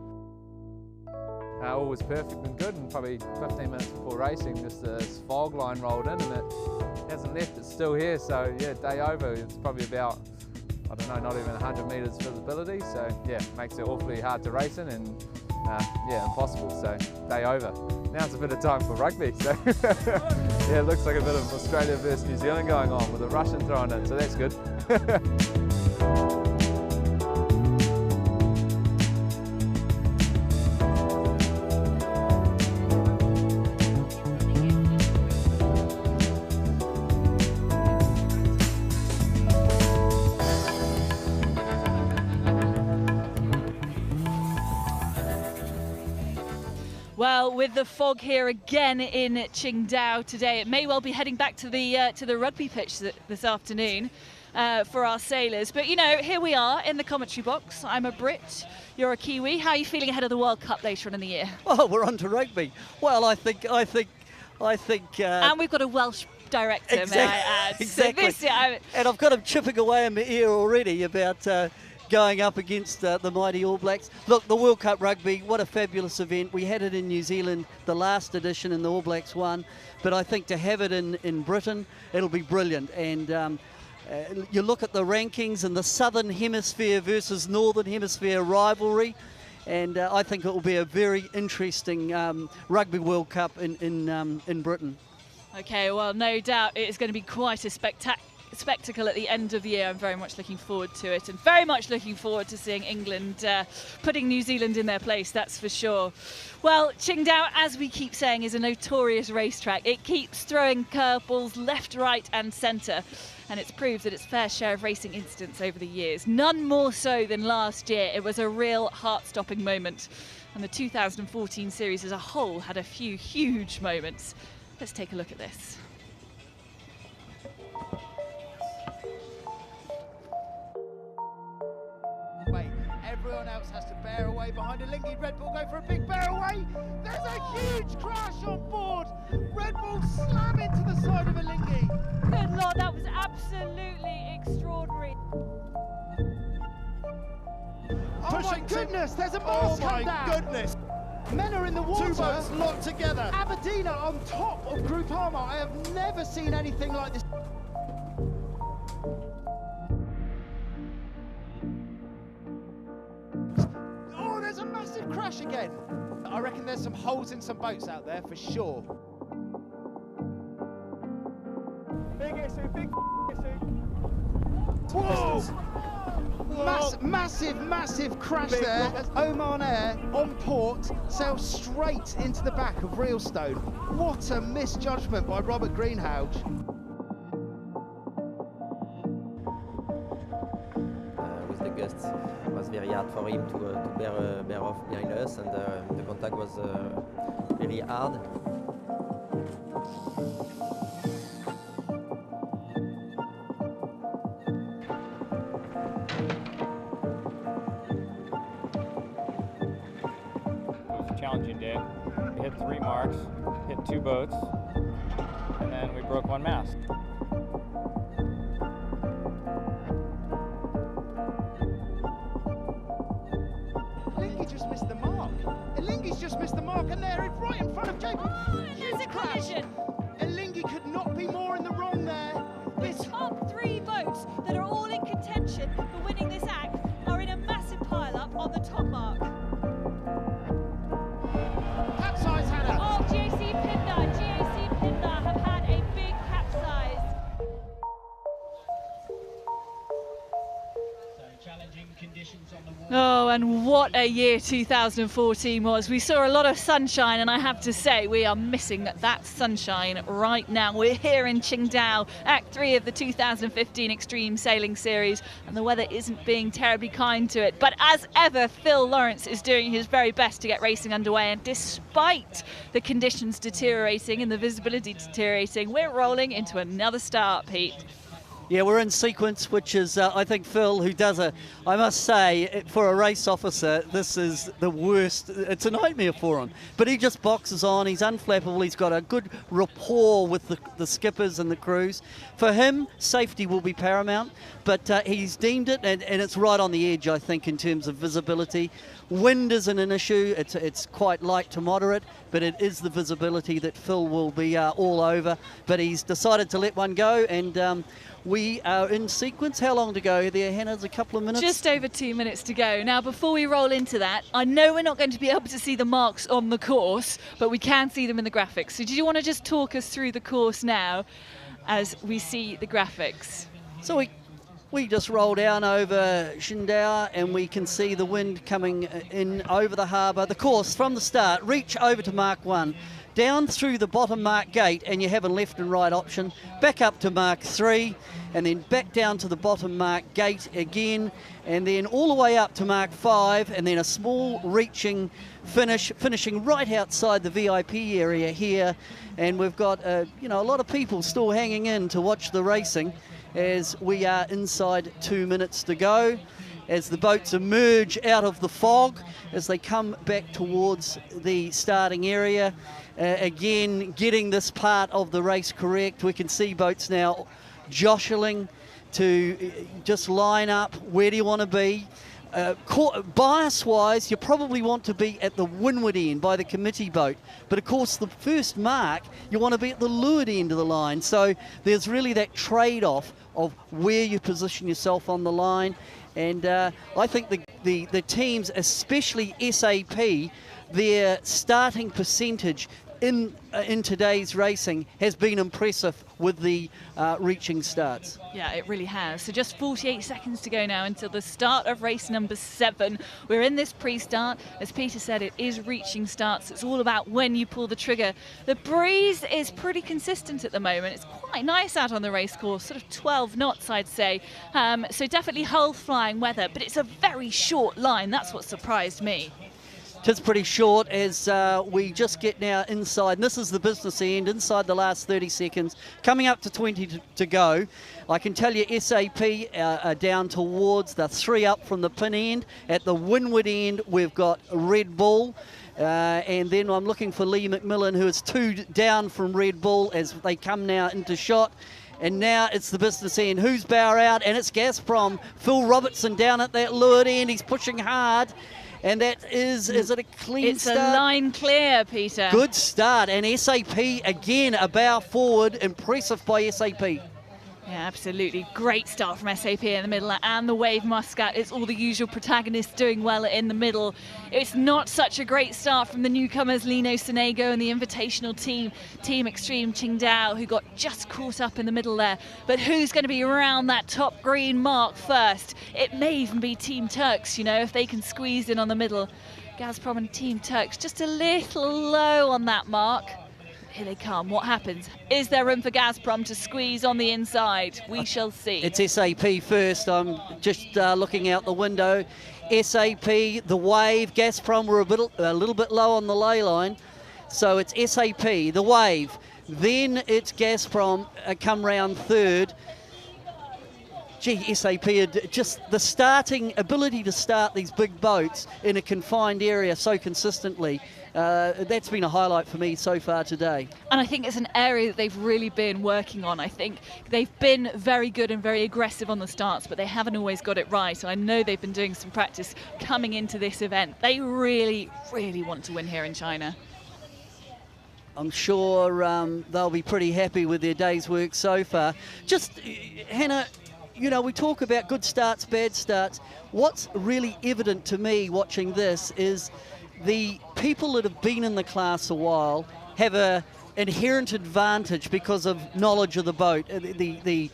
D: All was perfect and good, and probably 15 minutes before racing, just this fog line rolled in and it hasn't left, it's still here, so yeah, day over. It's probably about, I don't know, not even 100 metres visibility, so yeah, makes it awfully hard to race in and yeah, impossible, so day over. Now it's a bit of time for rugby, so yeah, it looks like a bit of Australia versus New Zealand going on with a Russian throwing in, so that's good.
A: Well, with the fog here again in Qingdao today, it may well be heading back to the rugby pitch this afternoon for our sailors. But you know, here we are in the commentary box. I'm a Brit, you're a Kiwi. How are you feeling ahead of the World Cup later on in the year?
C: Oh, we're on to rugby. Well, I think.
A: And we've got a Welsh director,
C: exactly,
A: may I add.
C: Exactly.
A: So
C: and I've got him chipping away in my ear already about going up against the mighty All Blacks. Look, the World Cup rugby, what a fabulous event. We had it in New Zealand, the last edition, and the All Blacks won. But I think to have it in Britain, it'll be brilliant. And you look at the rankings and the Southern Hemisphere versus Northern Hemisphere rivalry, and I think it will be a very interesting Rugby World Cup in Britain.
A: Okay, well, no doubt it is going to be quite a spectacle at the end of the year. I'm very much looking forward to it, and very much looking forward to seeing England putting New Zealand in their place, that's for sure. Well, Qingdao, as we keep saying, is a notorious racetrack. It keeps throwing curveballs left, right and centre, and it's proved that its fair share of racing incidents over the years. None more so than last year. It was a real heart-stopping moment, and the 2014 series as a whole had a few huge moments. Let's take a look at this.
B: Everyone else has to bear away behind a Lingy. Red Bull go for a big bear away. There's a huge crash on board. Red Bull slam into the side of a Lingy.
A: Good Lord, that was absolutely extraordinary.
B: Oh my goodness, there's a mast come down.
H: Oh my goodness.
B: Men are in the water.
H: 2 boats locked together.
B: Aberdeen are on top of Groupama. I have never seen anything like this. Oh, there's a massive crash again. I reckon there's some holes in some boats out there for sure.
H: Big issue, big issue.
B: Whoa! Massive crash
H: Big
B: there.
H: rock.
B: Oman Air on port sails straight into the back of Reelstone. What a misjudgment by Robert Greenhalgh.
I: him to bear off behind us, and the contact was really hard.
J: Challenging day. We hit 3 marks, hit 2 boats, and then we broke 1 mast.
B: Lingy just missed the mark. Lingy's just missed the mark, and there, right in front of Jacob.
A: Oh, and there's a collision.
B: Lingy could not be more in the wrong there.
A: The top 3 boats that are all in contention for winning this act are in a massive pile-up on the top mark.
B: Capsize, Hannah.
A: Oh, GAC Pindar have had a big capsize. Oh, and what a year 2014 was. We saw a lot of sunshine, and I have to say we are missing that sunshine right now. We're here in Qingdao, Act 3 of the 2015 Extreme Sailing Series, and the weather isn't being terribly kind to it. But as ever, Phil Lawrence is doing his very best to get racing underway, and despite the conditions deteriorating and the visibility deteriorating, we're rolling into another start, Pete.
C: Yeah, we're in sequence, which is, I think, Phil, who does I must say, for a race officer, this is the worst. It's a nightmare for him. But he just boxes on. He's unflappable. He's got a good rapport with the skippers and the crews. For him, safety will be paramount, but he's deemed it, and it's right on the edge, I think, in terms of visibility. Wind isn't an issue. It's quite light to moderate, but it is the visibility that Phil will be all over. But he's decided to let one go, and we are in sequence. How long to go there, Hannah? A couple of minutes?
A: Just over 2 minutes to go. Now, before we roll into that, I know we're not going to be able to see the marks on the course, but we can see them in the graphics. So do you want to just talk us through the course now as we see the graphics?
C: So we just roll down over Qingdao, and we can see the wind coming in over the harbour. The course from the start, reach over to Mark 1, down through the bottom Mark gate, and you have a left and right option, back up to Mark 3, and then back down to the bottom Mark gate again, and then all the way up to Mark 5, and then a small reaching finishing right outside the VIP area here. And we've got a lot of people still hanging in to watch the racing as we are inside 2 minutes to go, as the boats emerge out of the fog, as they come back towards the starting area. Again, getting this part of the race correct. We can see boats now jostling to just line up. Where do you want to be? Bias-wise, you probably want to be at the windward end by the committee boat. But of course, the first mark, you want to be at the leeward end of the line. So there's really that trade-off of where you position yourself on the line. And I think the teams, especially SAP, their starting percentage in today's racing has been impressive with the reaching starts.
A: Yeah, it really has. So just 48 seconds to go now until the start of race number 7. We're in this pre-start. As Peter said, it is reaching starts. It's all about when you pull the trigger. The breeze is pretty consistent at the moment. It's quite nice out on the race course, sort of 12 knots, I'd say. So definitely hull flying weather, but it's a very short line. That's what surprised me.
C: Just pretty short as we just get now inside. And this is the business end, inside the last 30 seconds. Coming up to 20 to go. I can tell you SAP are down towards the 3 up from the pin end. At the windward end, we've got Red Bull. And then I'm looking for Lee McMillan, who is 2 down from Red Bull as they come now into shot. And now it's the business end. Who's bow out? And it's Gazprom. Phil Robertson down at that leeward end. He's pushing hard. And that is it a clean start?
A: It's a line clear, Peter.
C: Good start. And SAP, again, a bow forward. Impressive by SAP.
A: Yeah, absolutely. Great start from SAP in the middle, and the Wave Muscat. It's all the usual protagonists doing well in the middle. It's not such a great start from the newcomers, Lino Sonego and the invitational team, Team Extreme Qingdao, who got just caught up in the middle there. But who's going to be around that top green mark first? It may even be Team Turks, you know, if they can squeeze in on the middle. Gazprom and Team Turks just a little low on that mark. Here they come. What happens? Is there room for Gazprom to squeeze on the inside? We shall see.
C: It's SAP first. I'm just looking out the window. SAP, the Wave, Gazprom were a little bit low on the ley line. So it's SAP, the Wave. Then it's Gazprom come round third. Gee, SAP had just the starting ability to start these big boats in a confined area so consistently. That's been a highlight for me so far today.
A: And I think it's an area that they've really been working on. I think they've been very good and very aggressive on the starts, but they haven't always got it right. So I know they've been doing some practice coming into this event. They really, really want to win here in China.
C: I'm sure they'll be pretty happy with their day's work so far. Just, Hannah, you know, we talk about good starts, bad starts. What's really evident to me watching this is the people that have been in the class a while have a inherent advantage because of knowledge of the boat, the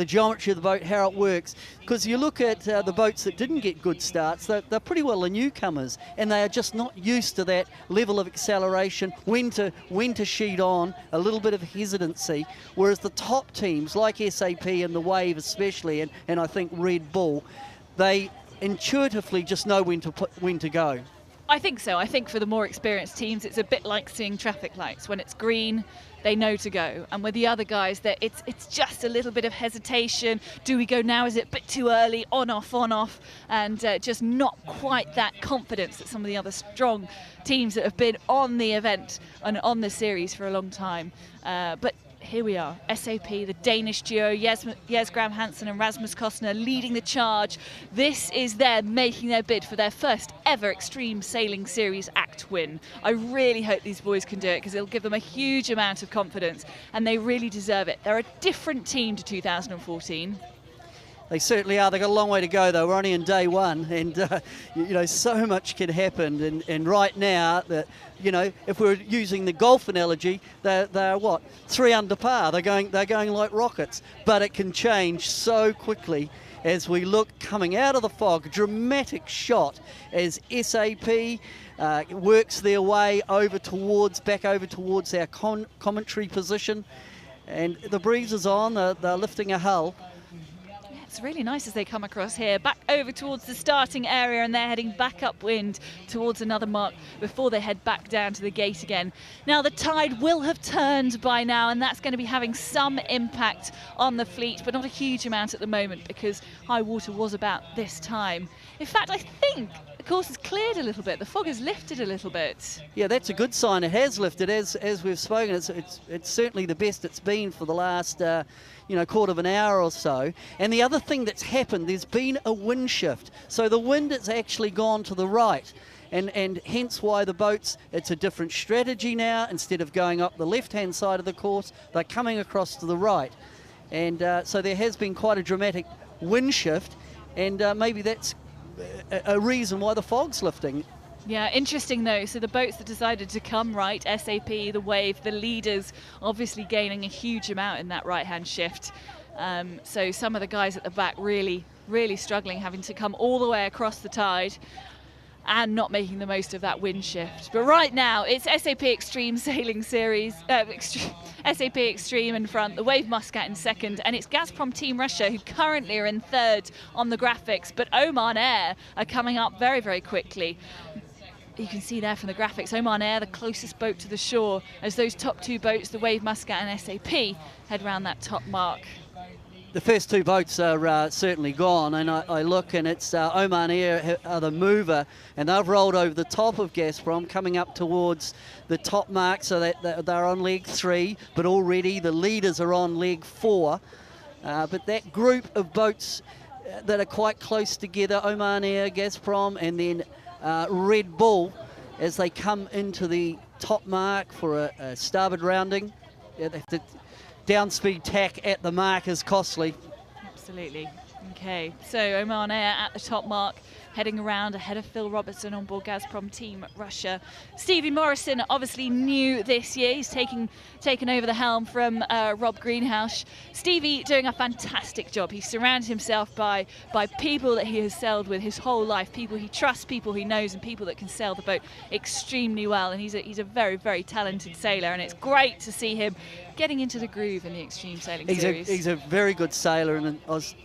C: geometry of the boat, how it works. Because you look at the boats that didn't get good starts, they're pretty well the newcomers, and they are just not used to that level of acceleration, when to sheet on, a little bit of hesitancy. Whereas the top teams like SAP and the Wave especially, and I think Red Bull, they intuitively just know when to go.
A: I think so. I think for the more experienced teams, it's a bit like seeing traffic lights. When it's green, they know to go. And with the other guys, it's just a little bit of hesitation. Do we go now? Is it a bit too early? On, off, and just not quite that confidence that some of the other strong teams that have been on the event and on the series for a long time. But here we are, SAP, the Danish duo, Jes Graham Hansen and Rasmus Kostner leading the charge. This is them making their bid for their first ever Extreme Sailing Series Act win. I really hope these boys can do it because it'll give them a huge amount of confidence, and they really deserve it. They're a different team to 2014.
C: They certainly are. They've got a long way to go, though. We're only in day one, and so much can happen. And right now, if we're using the golf analogy, they're what, 3 under par. They're going like rockets. But it can change so quickly as we look coming out of the fog. Dramatic shot as SAP works their way back over towards our commentary position, and the breeze is on. They're lifting a hull.
A: It's really nice as they come across here, back over towards the starting area, and they're heading back upwind towards another mark before they head back down to the gate again. Now the tide will have turned by now, and that's going to be having some impact on the fleet, but not a huge amount at the moment because high water was about this time. In fact, I think the course has cleared a little bit. The fog has lifted a little bit.
C: Yeah, that's a good sign. It has lifted, as we've spoken. It's certainly the best it's been for the last quarter of an hour or so. And the other thing that's happened, there's been a wind shift. So the wind has actually gone to the right. And hence why the boats, it's a different strategy now. Instead of going up the left-hand side of the course, they're coming across to the right. And so there has been quite a dramatic wind shift. And maybe that's a reason why the fog's lifting.
A: Yeah, interesting though. So the boats that decided to come right, SAP, the Wave, the leaders, obviously gaining a huge amount in that right-hand shift. So some of the guys at the back really, really struggling, having to come all the way across the tide and not making the most of that wind shift. But right now, it's SAP Extreme Sailing Series, SAP Extreme in front, the Wave Muscat in second, and it's Gazprom Team Russia who currently are in third on the graphics, but Oman Air are coming up very, very quickly. You can see there from the graphics, Oman Air, the closest boat to the shore, as those top two boats, the Wave Muscat and SAP, head around that top mark.
C: The first two boats are certainly gone, and I look and it's Oman Air are the mover, and they've rolled over the top of Gazprom, coming up towards the top mark, so that they're on leg 3, but already the leaders are on leg 4. But that group of boats that are quite close together, Oman Air, Gazprom, and then Red Bull, as they come into the top mark for a starboard rounding. Yeah, the downspeed tack at the mark is costly.
A: Absolutely. Okay, so Oman Air at the top mark, heading around ahead of Phil Robertson on board Gazprom Team Russia. Stevie Morrison, obviously new this year. He's taken over the helm from Rob Greenhouse. Stevie doing a fantastic job. He surrounded himself by people that he has sailed with his whole life, people he trusts, people he knows, and people that can sail the boat extremely well. And he's a very, very talented sailor, and it's great to see him getting into the groove in the Extreme Sailing Series.
C: He's a very good sailor, and I was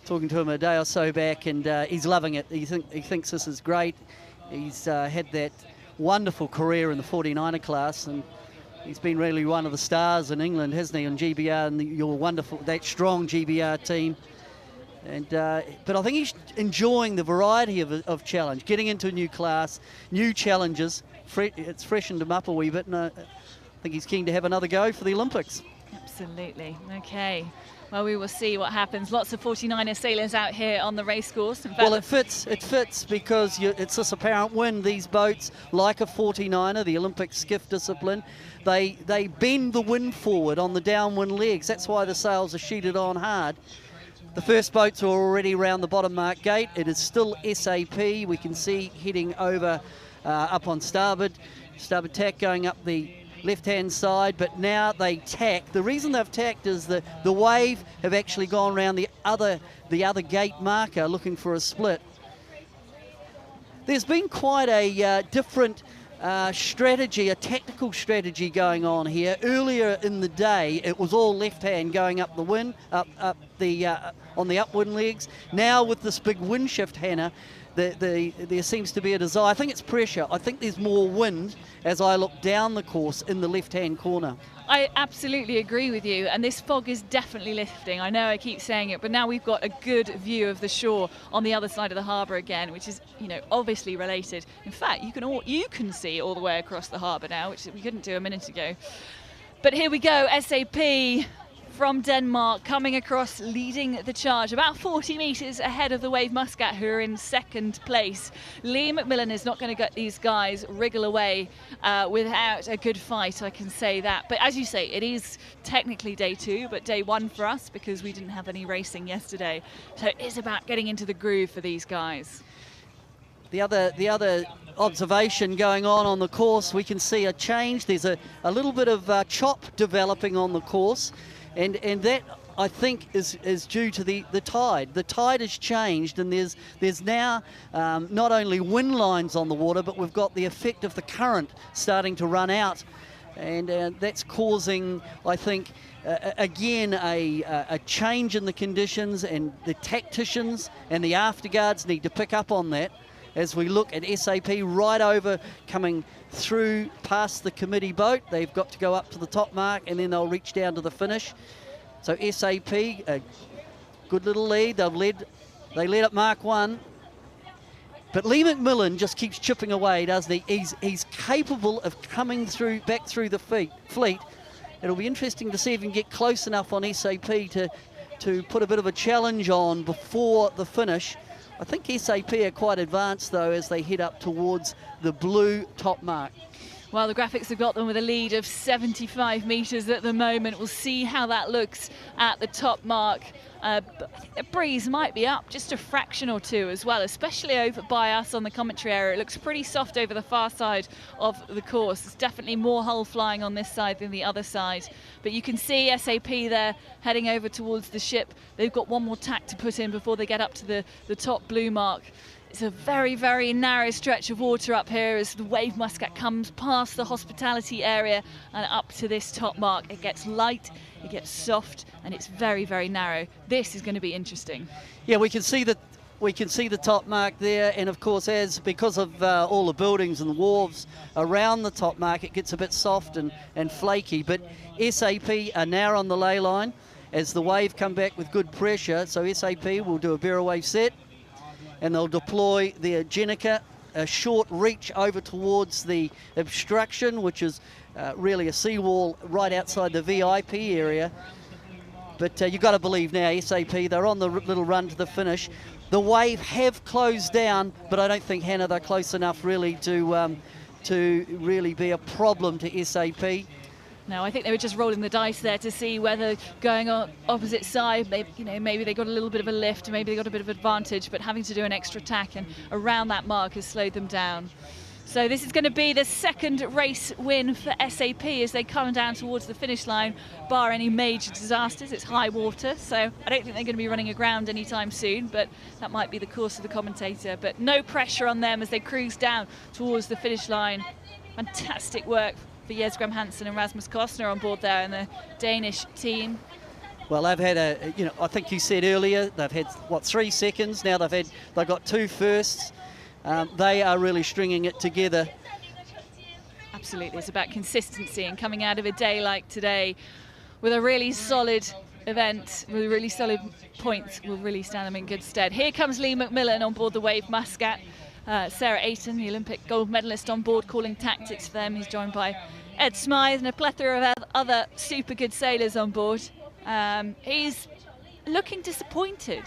C: talking to him a day or so back, and he's loving it. He thinks this is great. He's had that wonderful career in the 49er class, and he's been really one of the stars in England, hasn't he, on GBR, and your wonderful, that strong GBR team. And but I think he's enjoying the variety of challenge, getting into a new class, new challenges. It's freshened him up a wee bit, and I think he's keen to have another go for the Olympics.
A: Absolutely. Okay. Well, we will see what happens. Lots of 49er sailors out here on the race course. In fact,
C: well, it fits because it's this apparent win. These boats, like a 49er, the Olympic skiff discipline, they bend the wind forward on the downwind legs. That's why the sails are sheeted on hard. The first boats are already around the bottom mark gate. It is still SAP. We can see heading over up on starboard tack going up the left-hand side, but now they tack. The reason they've tacked is the wave have actually gone around the other gate marker looking for a split. There's been quite a different strategy, a tactical strategy going on here. Earlier in the day, it was all left-hand going up the wind, on the upwind legs. Now with this big wind shift, Hannah, there seems to be a desire. I think it's pressure. I think there's more wind as I look down the course in the left-hand corner.
A: I absolutely agree with you, and this fog is definitely lifting. I know I keep saying it, but now we've got a good view of the shore on the other side of the harbour again, which is, obviously related. In fact, you can see all the way across the harbour now, which we couldn't do a minute ago. But here we go, SAP from Denmark coming across, leading the charge about 40 metres ahead of the Wave Muscat, who are in second place. Lee McMillan is not going to get these guys wriggle away without a good fight, I can say that. But as you say, it is technically day 2, but day 1 for us because we didn't have any racing yesterday. So it is about getting into the groove for these guys.
C: The other observation going on the course, we can see a change. There's a little bit of chop developing on the course. And that, I think, is due to the tide. The tide has changed, and there's now not only wind lines on the water, but we've got the effect of the current starting to run out. And that's causing, I think, again, a change in the conditions, and the tacticians and the afterguards need to pick up on that as we look at SAP right over, coming through past the committee boat. They've got to go up to the top mark, and then they'll reach down to the finish. So SAP, a good little lead. They led at Mark 1. But Lee McMillan just keeps chipping away, doesn't he? He's capable of coming back through the fleet. It'll be interesting to see if he can get close enough on SAP to put a bit of a challenge on before the finish. I think SAP are quite advanced, though, as they head up towards the blue top mark.
A: Well, the graphics have got them with a lead of 75 metres at the moment. We'll see how that looks at the top mark. But I think the breeze might be up just a fraction or two as well, especially over by us on the commentary area. It looks pretty soft over the far side of the course. There's definitely more hull flying on this side than the other side. But you can see SAP there heading over towards the ship. They've got one more tack to put in before they get up to the top blue mark. It's a very, very narrow stretch of water up here as the Wave Muscat comes past the hospitality area and up to this top mark. It gets light, it gets soft, and it's very, very narrow. This is going to be interesting.
C: Yeah, we can see the top mark there, and of course, because of all the buildings and the wharves around the top mark, it gets a bit soft and flaky. But SAP are now on the ley line as the wave come back with good pressure. So SAP will do a barrel wave set, and they'll deploy their Jenica, a short reach over towards the obstruction, which is really a seawall right outside the VIP area. But you've got to believe now, SAP, they're on the little run to the finish. The wave have closed down, but I don't think, Hannah, they're close enough really to really be a problem to SAP.
A: No, I think they were just rolling the dice there to see whether going on opposite side, maybe they got a little bit of a lift, maybe they got a bit of advantage, but having to do an extra tack and around that mark has slowed them down. So this is going to be the second race win for SAP as they come down towards the finish line, bar any major disasters. It's high water, so I don't think they're going to be running aground anytime soon, but that might be the course of the commentator. But no pressure on them as they cruise down towards the finish line. Fantastic work for Jes Graham Hansen and Rasmus Kostner on board there in the Danish team.
C: Well, they've had I think you said earlier, they've had, 3 seconds? Now they've got 2 firsts. They are really stringing it together.
A: Absolutely, it's about consistency, and coming out of a day like today with a really solid event, with really solid points, will really stand them in good stead. Here comes Lee McMillan on board the Wave Muscat. Sarah Ayton, the Olympic gold medalist, on board calling tactics for them. He's joined by Ed Smythe and a plethora of other super good sailors on board. He's looking disappointed.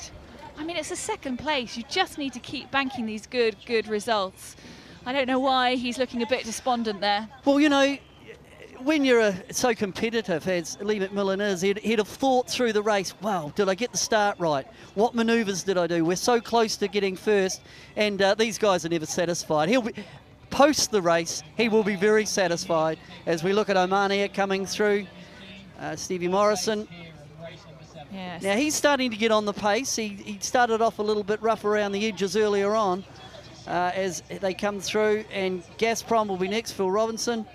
A: I mean, it's a second place. You just need to keep banking these good results. I don't know why he's looking a bit despondent there.
C: Well, when you're so competitive as Lee McMillan is, he'd have thought through the race, wow, did I get the start right? What manoeuvres did I do? We're so close to getting first, and these guys are never satisfied. He'll be, post the race, he will be very satisfied as we look at Omania coming through, Stevie Morrison.
A: Yes.
C: Now he's starting to get on the pace. He started off a little bit rough around the edges earlier on as they come through, and Gazprom will be next, Phil Robinson.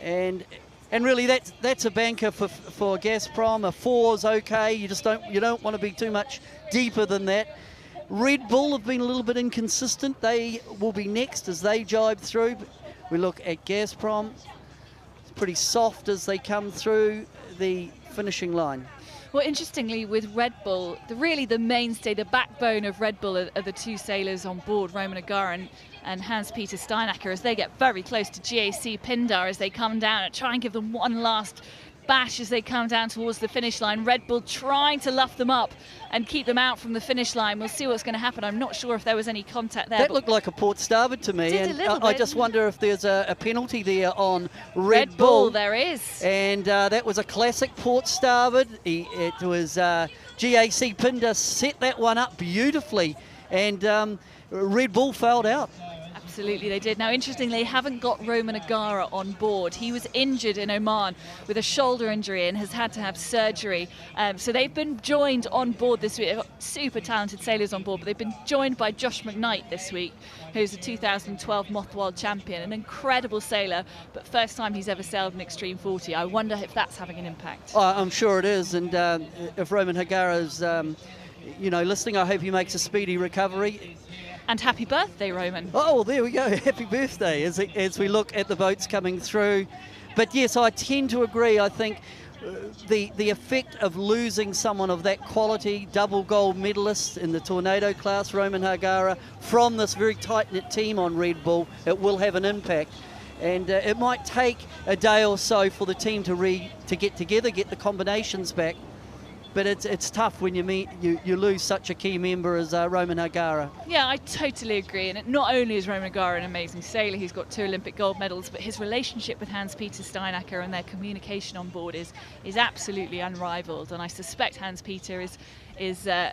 C: And really that's a banker for Gazprom. A 4's okay. You don't want to be too much deeper than that. Red Bull have been a little bit inconsistent. They will be next as they jibe through. We look at Gazprom. It's pretty soft as they come through the finishing line.
A: Well, interestingly, with Red Bull, really the mainstay, the backbone of Red Bull are the 2 sailors on board, Roman Agarin and Hans-Peter Steinacker, as they get very close to GAC Pindar as they come down and try and give them one last bash as they come down towards the finish line. Red Bull trying to luff them up and keep them out from the finish line. We'll see what's going to happen. I'm not sure if there was any contact there.
C: That looked like a port starboard to me, and I just wonder if there's a penalty there on Red Bull.
A: There is.
C: And that was a classic port starboard. It was GAC Pindar set that one up beautifully, and Red Bull failed out.
A: Absolutely, they did. Now, interestingly, they haven't got Roman Agara on board. He was injured in Oman with a shoulder injury and has had to have surgery. So they've been joined on board this week. They've got super talented sailors on board, but they've been joined by Josh McKnight this week, who's a 2012 Moth World champion, an incredible sailor, but first time he's ever sailed an Extreme 40. I wonder if that's having an impact.
C: I'm sure it is, and if Roman Hagara's, listening, I hope he makes a speedy recovery.
A: And happy birthday, Roman.
C: Oh, there we go. Happy birthday as we look at the boats coming through. But yes, I tend to agree. I think the effect of losing someone of that quality, double gold medalist in the Tornado class, Roman Hagara, from this very tight-knit team on Red Bull, it will have an impact. And it might take a day or so for the team to get together, get the combinations back. But it's tough when you lose such a key member as Roman Hagara.
A: Yeah, I totally agree. And not only is Roman Hagara an amazing sailor, he's got 2 Olympic gold medals, but his relationship with Hans-Peter Steinacker and their communication on board is absolutely unrivaled. And I suspect Hans-Peter is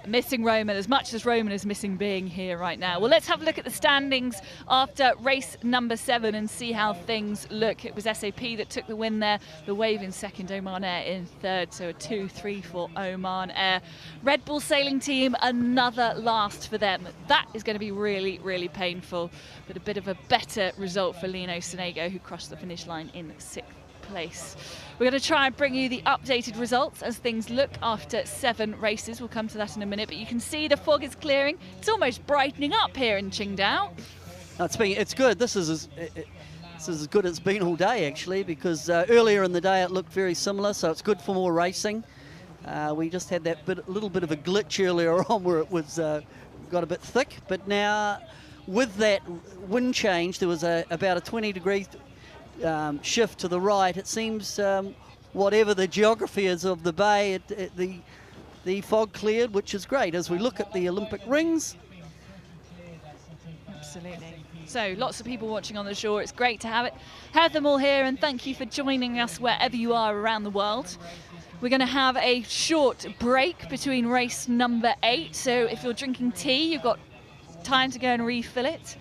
A: missing Roman as much as Roman is missing being here right now. Well, let's have a look at the standings after race number 7 and see how things look. It was SAP that took the win there, the Wave in second, Oman Air in third, so a 2-3 for Oman Air. Red Bull sailing team, another last for them. That is going to be really, really painful, but a bit of a better result for Lino Sonego, who crossed the finish line in 6th place. We're going to try and bring you the updated results as things look after 7 races. We'll come to that in a minute, but you can see the fog is clearing. It's almost brightening up here in Qingdao.
C: It's good. This is as good as it's been all day, actually, because earlier in the day it looked very similar, so it's good for more racing. We just had that little bit of a glitch earlier on where it was got a bit thick, but now with that wind change, there was about a 20-degree shift to the right. It seems whatever the geography is of the bay, the fog cleared, which is great as we look at the Olympic rings.
A: Absolutely. So lots of people watching on the shore. It's great to have them all here, and thank you for joining us wherever you are around the world. We're going to have a short break between race number 8. So if you're drinking tea, you've got time to go and refill it.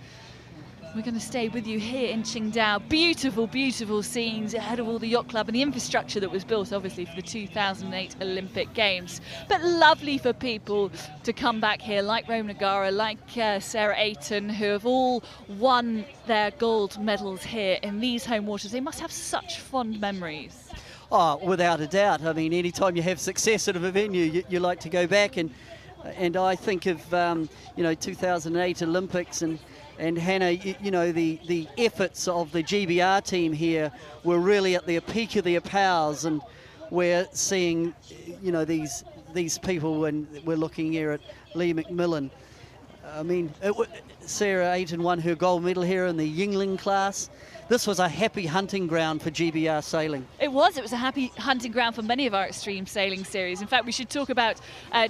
A: We're going to stay with you here in Qingdao. Beautiful, beautiful scenes ahead of all the yacht club and the infrastructure that was built, obviously, for the 2008 Olympic Games. But lovely for people to come back here, like Roman O'Gara, like Sarah Ayton, who have all won their gold medals here in these home waters. They must have such fond memories.
C: Oh, without a doubt. I mean, anytime you have success at a venue, you like to go back. And I think of, 2008 Olympics and Hannah, the efforts of the GBR team here were really at the peak of their powers, and we're seeing, these people, and we're looking here at Lee McMillan. I mean, Sarah Ayton won her gold medal here in the Yingling class. This was a happy hunting ground for GBR sailing.
A: It was a happy hunting ground for many of our extreme sailing series. In fact, we should talk about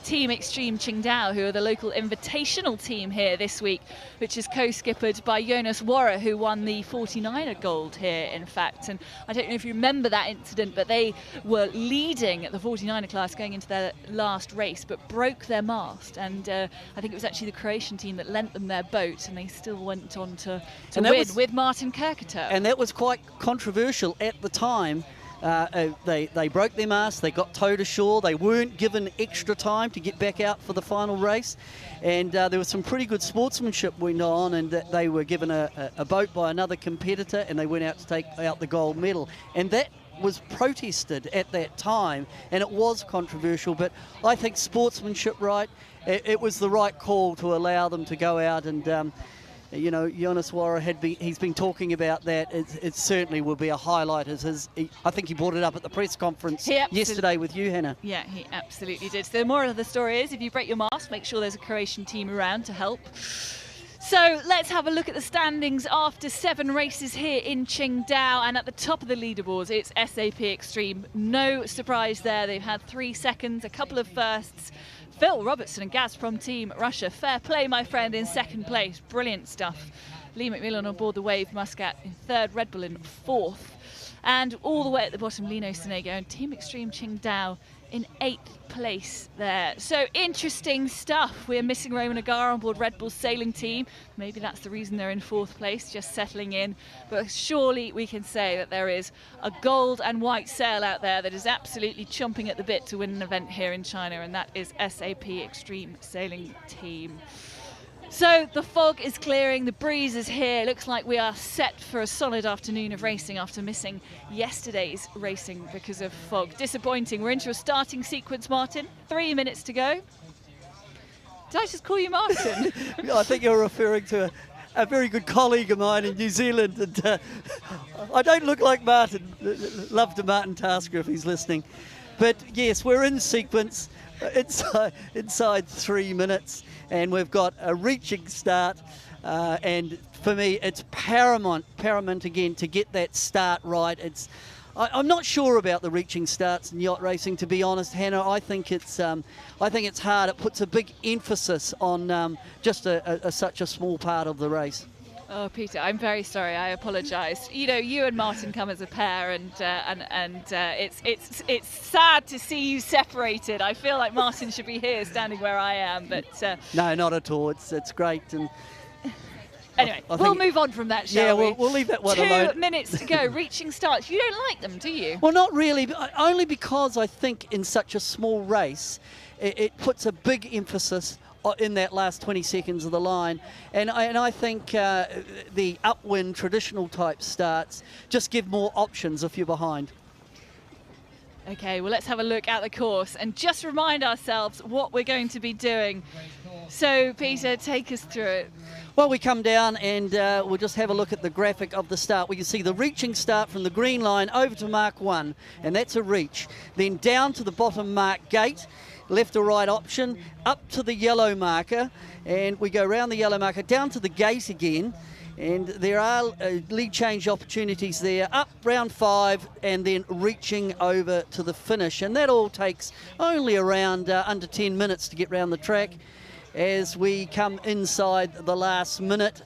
A: Team Extreme Qingdao, who are the local invitational team here this week, which is co-skippered by Jonas Warrer, who won the 49er gold here, in fact. And I don't know if you remember that incident, but they were leading at the 49er class going into their last race, but broke their mast. And I think it was actually the Croatian team that lent them their boat, and they still went on to win with Martin Kirketer.
C: And that was quite controversial at the time. They broke their mast, they got towed ashore, they weren't given extra time to get back out for the final race, and there was some pretty good sportsmanship went on, and they were given a boat by another competitor, and they went out to take out the gold medal. And that was protested at that time, and it was controversial, but I think sportsmanship right, it was the right call to allow them to go out. And Jonas Warrer he's been talking about that. It certainly will be a highlight as I think he brought it up at the press conference yesterday with you, Hannah.
A: Yeah, he absolutely did. So the moral of the story is, if you break your mast, make sure there's a Croatian team around to help. So let's have a look at the standings after 7 races here in Qingdao, and at the top of the leaderboards it's SAP Extreme. No surprise there. They've had 3 seconds, a couple of firsts. Phil Robertson and Gazprom Team Russia, fair play, my friend, in 2nd place. Brilliant stuff. Lee McMillan on board the Wave Muscat in 3rd, Red Bull in 4th. And all the way at the bottom, Lino Sonego and Team Extreme Qingdao in 8th place there. So interesting stuff. We're missing Roman O'Gara on board Red Bull's sailing team. Maybe that's the reason they're in 4th place, just settling in. But surely we can say that there is a gold and white sail out there that is absolutely chomping at the bit to win an event here in China, and that is SAP Extreme Sailing Team. So the fog is clearing, the breeze is here. Looks like we are set for a solid afternoon of racing after missing yesterday's racing because of fog. Disappointing. We're into a starting sequence, Martin. 3 minutes to go. Did I just call you Martin?
C: I think you're referring to a very good colleague of mine in New Zealand. And I don't look like Martin. Love to Martin Tasker if he's listening. But yes, we're in sequence inside 3 minutes. And we've got a reaching start, and for me it's paramount again to get that start right. I'm not sure about the reaching starts in yacht racing, to be honest, Hannah. I think it's hard. It puts a big emphasis on just such a small part of the race.
A: Oh, Peter, I'm very sorry. I apologise. You and Martin come as a pair, and it's sad to see you separated. I feel like Martin should be here, standing where I am, but
C: no, not at all. It's great. And
A: anyway, we'll move on from that, shall we?
C: Yeah, we'll leave that one alone.
A: 2 minutes to go. Reaching starts. You don't like them, do you?
C: Well, not really. Only because I think in such a small race, it puts a big emphasis in that last 20 seconds of the line, and I think the upwind traditional type starts just give more options if you're behind.
A: Okay, well, let's have a look at the course and just remind ourselves what we're going to be doing. So, Peter, take us through it.
C: Well, we come down and we'll just have a look at the graphic of the start. We can see the reaching start from the green line over to mark 1, and that's a reach. Then down to the bottom mark gate, left or right option, up to the yellow marker, and we go around the yellow marker, down to the gate again, and there are lead change opportunities there, up round 5, and then reaching over to the finish. And that all takes only around under 10 minutes to get round the track. As we come inside the last minute,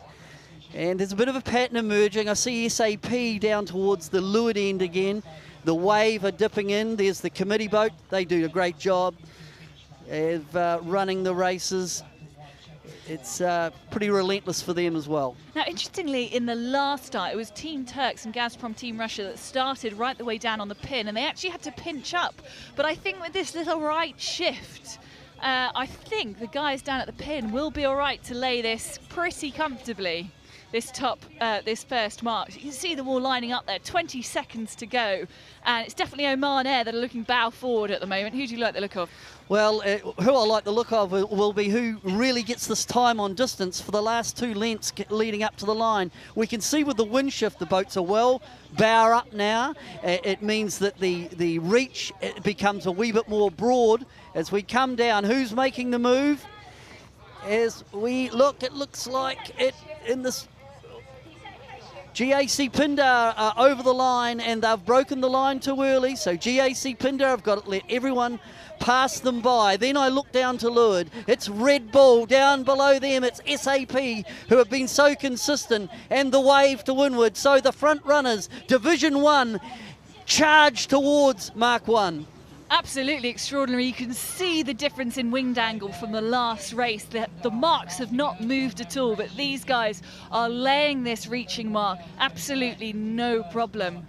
C: And there's a bit of a pattern emerging. I see SAP down towards the leeward end again. The Wave are dipping in. There's the committee boat. They do a great job of running the races. It's pretty relentless for them as well.
A: Now, interestingly, in the last start, it was Team Turks and Gazprom Team Russia that started right the way down on the pin, and they actually had to pinch up. But I think with this little right shift, I think the guys down at the pin will be all right to lay this pretty comfortably. This first mark. You can see them all lining up there, 20 seconds to go. And it's definitely Oman Air that are looking bow forward at the moment. Who do you like the look of?
C: Well, who I like the look of will be who really gets this time on distance for the last 2 lengths leading up to the line. We can see with the wind shift, the boats are well bow up now. It means that the reach becomes a wee bit more broad as we come down. Who's making the move? As we look, it looks like it in this GAC Pindar are over the line, and they've broken the line too early. So GAC Pindar have got to let everyone pass them by. Then I look down to leeward. It's Red Bull. Down below them, it's SAP, who have been so consistent, and the Wave to windward. So the front runners, Division 1, charge towards Mark 1.
A: Absolutely extraordinary. You can see the difference in winged angle from the last race. The marks have not moved at all, but these guys are laying this reaching mark absolutely no problem.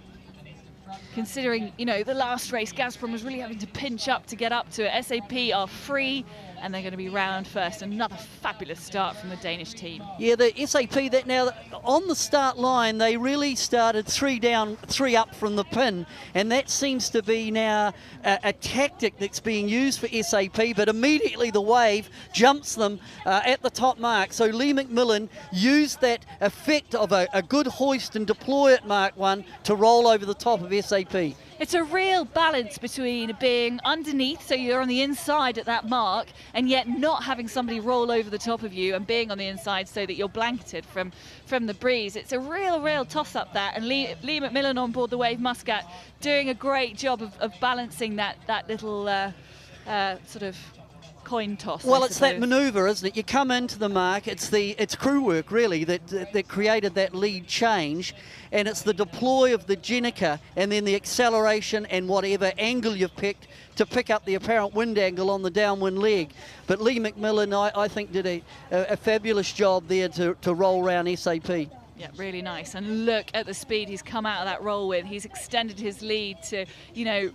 A: Considering, you know, the last race, Gazprom was really having to pinch up to get up to it. SAP are free, and they're going to be round first. Another fabulous start from the Danish team. Yeah, the SAP, that now on the start line, they really started 3 down, 3 up from the pin, and that seems to be now a tactic that's being used for SAP, but immediately the Wave jumps them at the top mark. So Lee McMillan used that effect of a good hoist and deploy at Mark 1 to roll over the top of SAP. It's a real balance between being underneath, so you're on the inside at that mark, and yet not having somebody roll over the top of you, and being on the inside so that you're blanketed from the breeze. It's a real toss-up, that, and Lee McMillan on board the Wave Muscat doing a great job of balancing that little sort of coin toss. Well, it's that manoeuvre, isn't it? You come into the mark, it's crew work really that created that lead change, and it's the deploy of the Jenica and then the acceleration and whatever angle you've picked to pick up the apparent wind angle on the downwind leg. But Lee McMillan, I think, did a fabulous job there to roll round SAP. Yeah, really nice. And look at the speed he's come out of that roll with. He's extended his lead to, you know,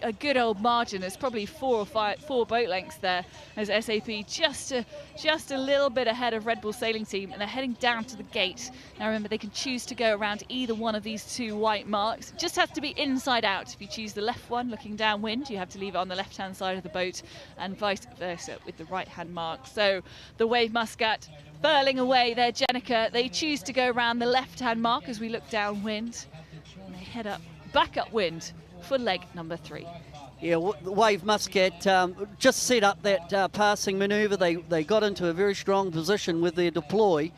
A: a good old margin. There's probably 4 boat lengths there as SAP just a little bit ahead of Red Bull Sailing Team, and they're heading down to the gate. Now remember, they can choose to go around either one of these 2 white marks. It just has to be inside out. If you choose the left one looking downwind, you have to leave it on the left hand side of the boat, and vice versa with the right hand mark. So the Wave Muscat furling away their Jenica. They choose to go around the left hand mark as we look downwind, and they head up back upwind for leg number 3. Yeah, the Wave Muscat just set up that passing manoeuvre. They got into a very strong position with their deploy,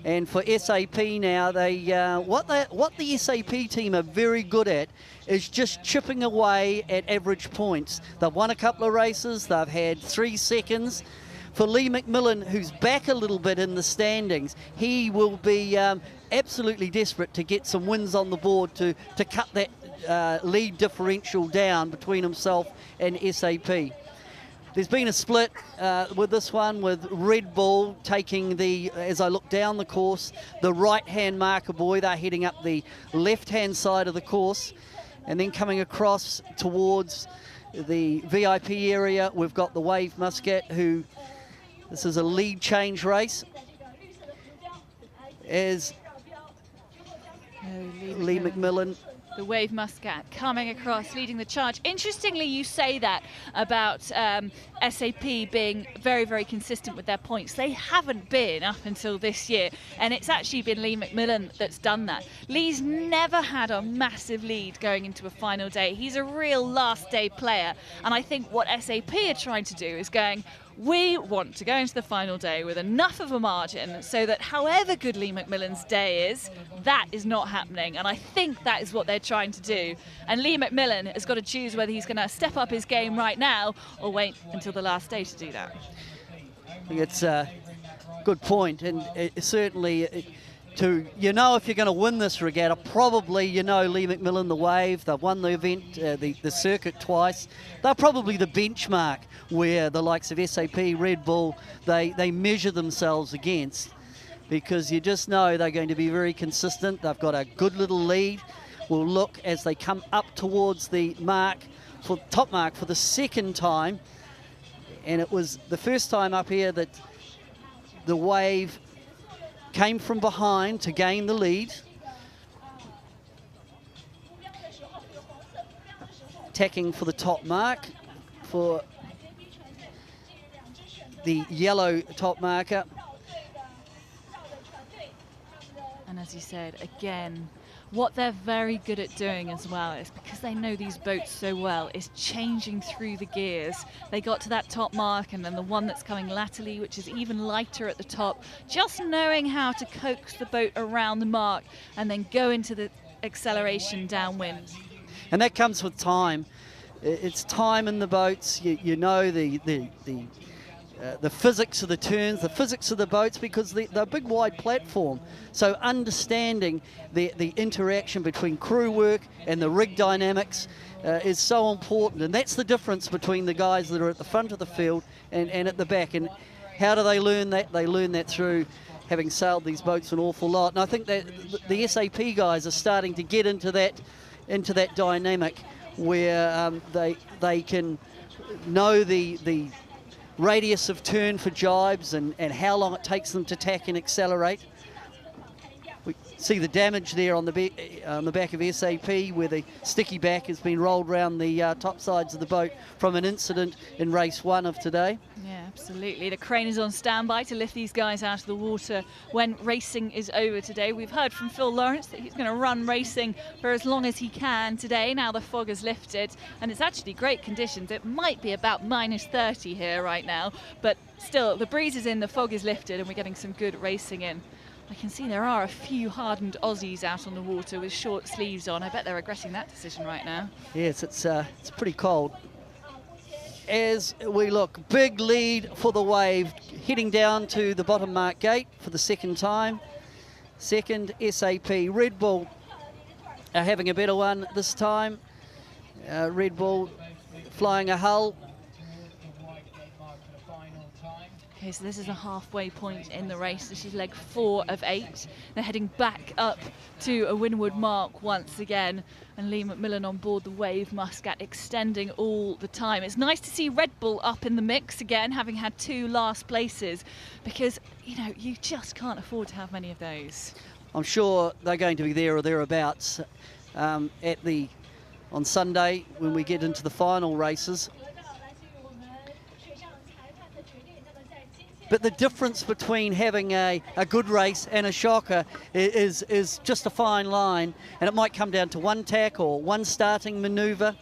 A: and for SAP now, what the SAP team are very good at is just chipping away at average points. They've won a couple of races. They've had 3 seconds. For Lee McMillan, who's back a little bit in the standings, he will be absolutely desperate to get some wins on the board to cut that lead differential down between himself and SAP. There's been a split with this one, with Red Bull taking as I look down the course, the right-hand marker buoy. They're heading up the left-hand side of the course, and then coming across towards the VIP area, we've got the Wave Muscat, this is a lead change race, as Lee McMillan. The Wave Muscat coming across, leading the charge. Interestingly, you say that about SAP being very consistent with their points. They haven't been up until this year, and it's actually been Lee McMillan that's done that. Lee's never had a massive lead going into a final day. He's a real last day player, and I think what SAP are trying to do is going, we want to go into the final day with enough of a margin so that however good Lee McMillan's day is, that is not happening. And I think that is what they're trying to do. And Lee McMillan has got to choose whether he's going to step up his game right now or wait until the last day to do that. I think it's a good point, and certainly
C: you know, if you're going to win this regatta, probably, you know, Lee McMillan, the Wave, they've won the event, the circuit twice. They're probably the benchmark where the likes of SAP, Red Bull, they measure themselves against, because you just know they're going to be very consistent. They've got a good little lead. We'll look as they come up towards the mark, for top mark for the second time. And it was the first time up here that the Wave came from behind to gain the lead. Attacking for the top mark for the yellow top marker.
A: And as you said, again, what they're very good at doing as well is, because they know these boats so well, is changing through the gears. They got to that top mark, and then the one that's coming laterally, which is even lighter at the top, just knowing how to coax the boat around the mark and then go into the acceleration downwind.
C: And that comes with time. It's time in the boats. You know the physics of the turns, the physics of the boats, because they're a big wide platform. So understanding the interaction between crew work and the rig dynamics is so important. And that's the difference between the guys that are at the front of the field and at the back. And how do they learn that? They learn that through having sailed these boats an awful lot. And I think that the SAP guys are starting to get into that dynamic where they can know the radius of turn for jibes and how long it takes them to tack and accelerate. We see the damage there on the back of SAP, where the sticky back has been rolled around the top sides of the boat from an incident in race 1 of today.
A: Yeah, absolutely. The crane is on standby to lift these guys out of the water when racing is over today. We've heard from Phil Lawrence that he's going to run racing for as long as he can today. Now the fog is lifted, and it's actually great conditions. It might be about -30 here right now, but still the breeze is in, the fog is lifted, and we're getting some good racing in. I can see there are a few hardened Aussies out on the water with short sleeves on. I bet they're regretting that decision right now.
C: Yes, it's pretty cold. As we look, big lead for the Wave, heading down to the bottom mark gate for the second time. Second, SAP. Red Bull are having a better one this time. Red Bull flying a hull.
A: Okay, so this is a halfway point in the race. This is leg 4 of 8. They're heading back up to a windward mark once again. And Lee McMillan on board the Wave Muscat, extending all the time. It's nice to see Red Bull up in the mix again, having had 2 last places, because, you know, you just can't afford to have many of those.
C: I'm sure they're going to be there or thereabouts on Sunday when we get into the final races. But the difference between having a good race and a shocker is just a fine line, and it might come down to one tack or one starting manoeuvre.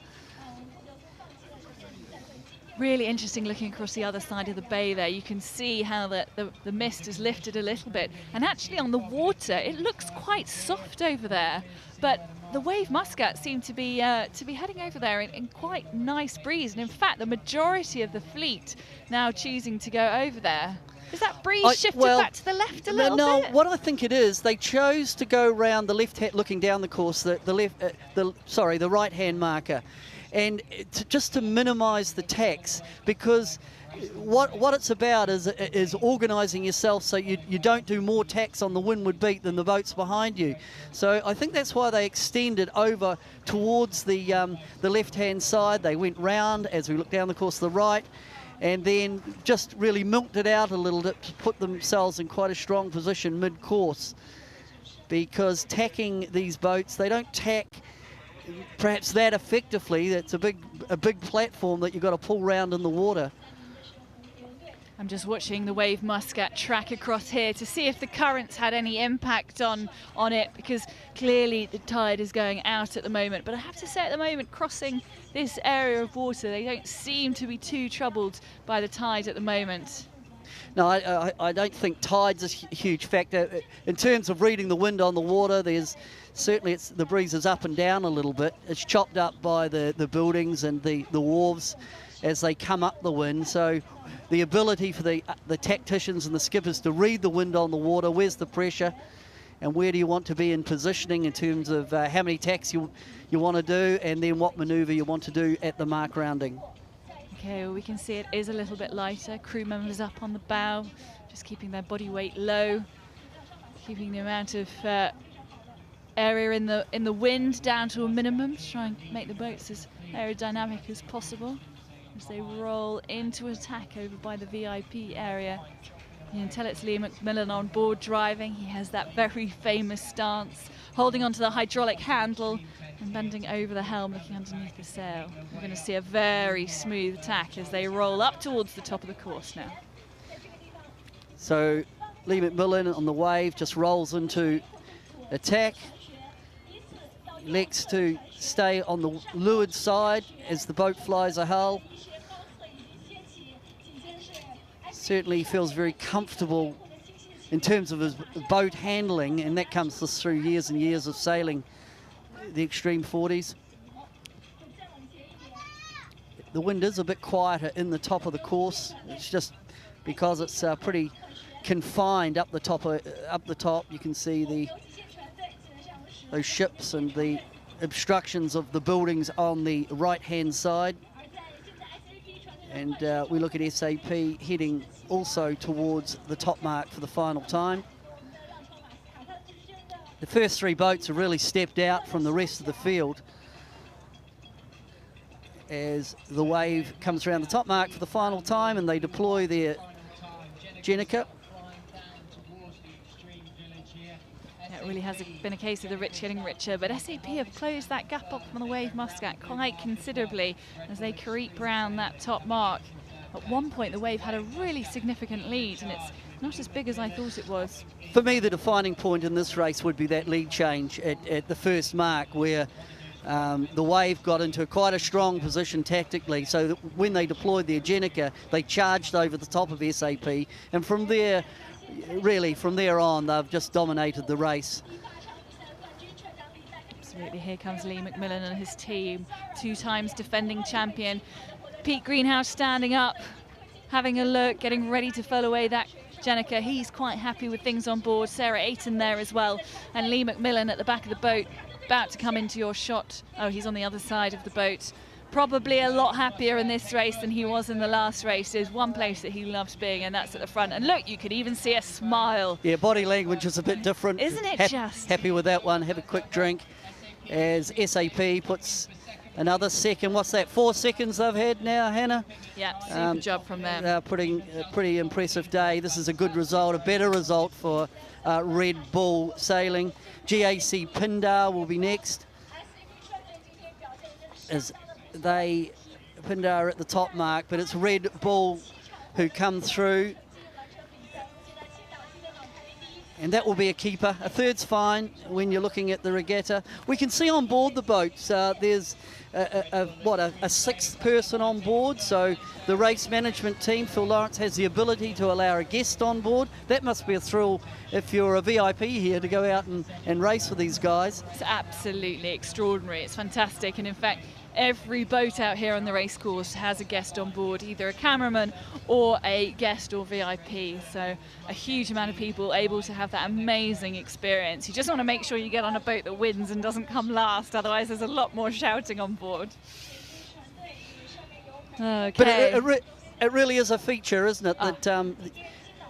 A: Really interesting looking across the other side of the bay there. You can see how the mist is lifted a little bit, and actually on the water it looks quite soft over there, but the Wave Muscat seem to be heading over there in quite nice breeze, and in fact the majority of the fleet now choosing to go over there. Is that breeze shifted back to the left a little bit?
C: No, what I think it is, they chose to go round the left hand, looking down the course, the right hand marker, and just to minimise the tacks, because what it's about is organising yourself so you don't do more tacks on the windward beat than the boats behind you. So I think that's why they extended over towards the left-hand side. They went round as we look down the course to the right, and then just really milked it out a little bit to put themselves in quite a strong position mid-course. Because tacking these boats, they don't tack perhaps that effectively. That's a big platform that you've got to pull round in the water.
A: I'm just watching the Wave Muscat track across here to see if the currents had any impact on it, because clearly the tide is going out at the moment. But I have to say, at the moment, crossing this area of water, they don't seem to be too troubled by the tide at the moment.
C: No, I don't think tide's a huge factor. In terms of reading the wind on the water, there's certainly the breeze is up and down a little bit. It's chopped up by the buildings and the wharves as they come up the wind. So the ability for the tacticians and the skippers to read the wind on the water, where's the pressure, and where do you want to be in positioning in terms of how many tacks you want to do, and then what manoeuvre you want to do at the mark rounding.
A: Okay, well, we can see it is a little bit lighter. Crew members up on the bow, just keeping their body weight low, keeping the amount of area in the wind down to a minimum to try and make the boats as aerodynamic as possible as they roll into attack over by the VIP area. You can tell it's Lee McMillan on board driving. He has that very famous stance, holding onto the hydraulic handle and bending over the helm, looking underneath the sail. We're going to see a very smooth attack as they roll up towards the top of the course now.
C: So Lee McMillan on the wave just rolls into attack. Elects to stay on the leeward side as the boat flies a hull. Certainly feels very comfortable in terms of his boat handling, and that comes through years and years of sailing the Extreme 40s. The wind is a bit quieter in the top of the course. It's just because it's pretty confined up the top. You can see those ships and the obstructions of the buildings on the right-hand side. And we look at SAP heading also towards the top mark for the final time. The first three boats have really stepped out from the rest of the field as the wave comes around the top mark for the final time, and they deploy their Jenica.
A: It really has been a case of the rich getting richer, but SAP have closed that gap up from the Wave Muscat quite considerably as they creep around that top mark. At one point, the Wave had a really significant lead, and it's not as big as I thought it was.
C: For me, the defining point in this race would be that lead change at the first mark, where the Wave got into quite a strong position tactically, so that when they deployed their Jenica, they charged over the top of SAP, and from there, really, from there on, they've just dominated the race.
A: Absolutely, here comes Lee McMillan and his team, 2 times defending champion. Pete Greenhouse standing up, having a look, getting ready to foal away that Jenica. He's quite happy with things on board. Sarah Ayton there as well, and Lee McMillan at the back of the boat, about to come into your shot. Oh, he's on the other side of the boat. Probably a lot happier in this race than he was in the last race. There's one place that he loves being, and that's at the front. And look, you could even see a smile.
C: Yeah, body language is a bit different.
A: Isn't it just?
C: Happy with that one. Have a quick drink as SAP puts another second. What's that, 4 seconds they've had now, Hannah?
A: Yeah, super job from them.
C: They're putting a pretty impressive day. This is a good result, a better result for Red Bull Sailing. GAC Qingdao will be next, as Qingdao are at the top mark, but it's Red Bull who come through. And that will be a keeper. A third's fine when you're looking at the regatta. We can see on board the boats, there's a 6th person on board. So the race management team, Phil Lawrence, has the ability to allow a guest on board. That must be a thrill if you're a VIP here to go out and race with these guys.
A: It's absolutely extraordinary. It's fantastic. And in fact, every boat out here on the race course has a guest on board, either a cameraman or a guest or VIP. So a huge amount of people able to have that amazing experience. You just want to make sure you get on a boat that wins and doesn't come last, otherwise there's a lot more shouting on board. Okay.
C: But it really is a feature, isn't it, that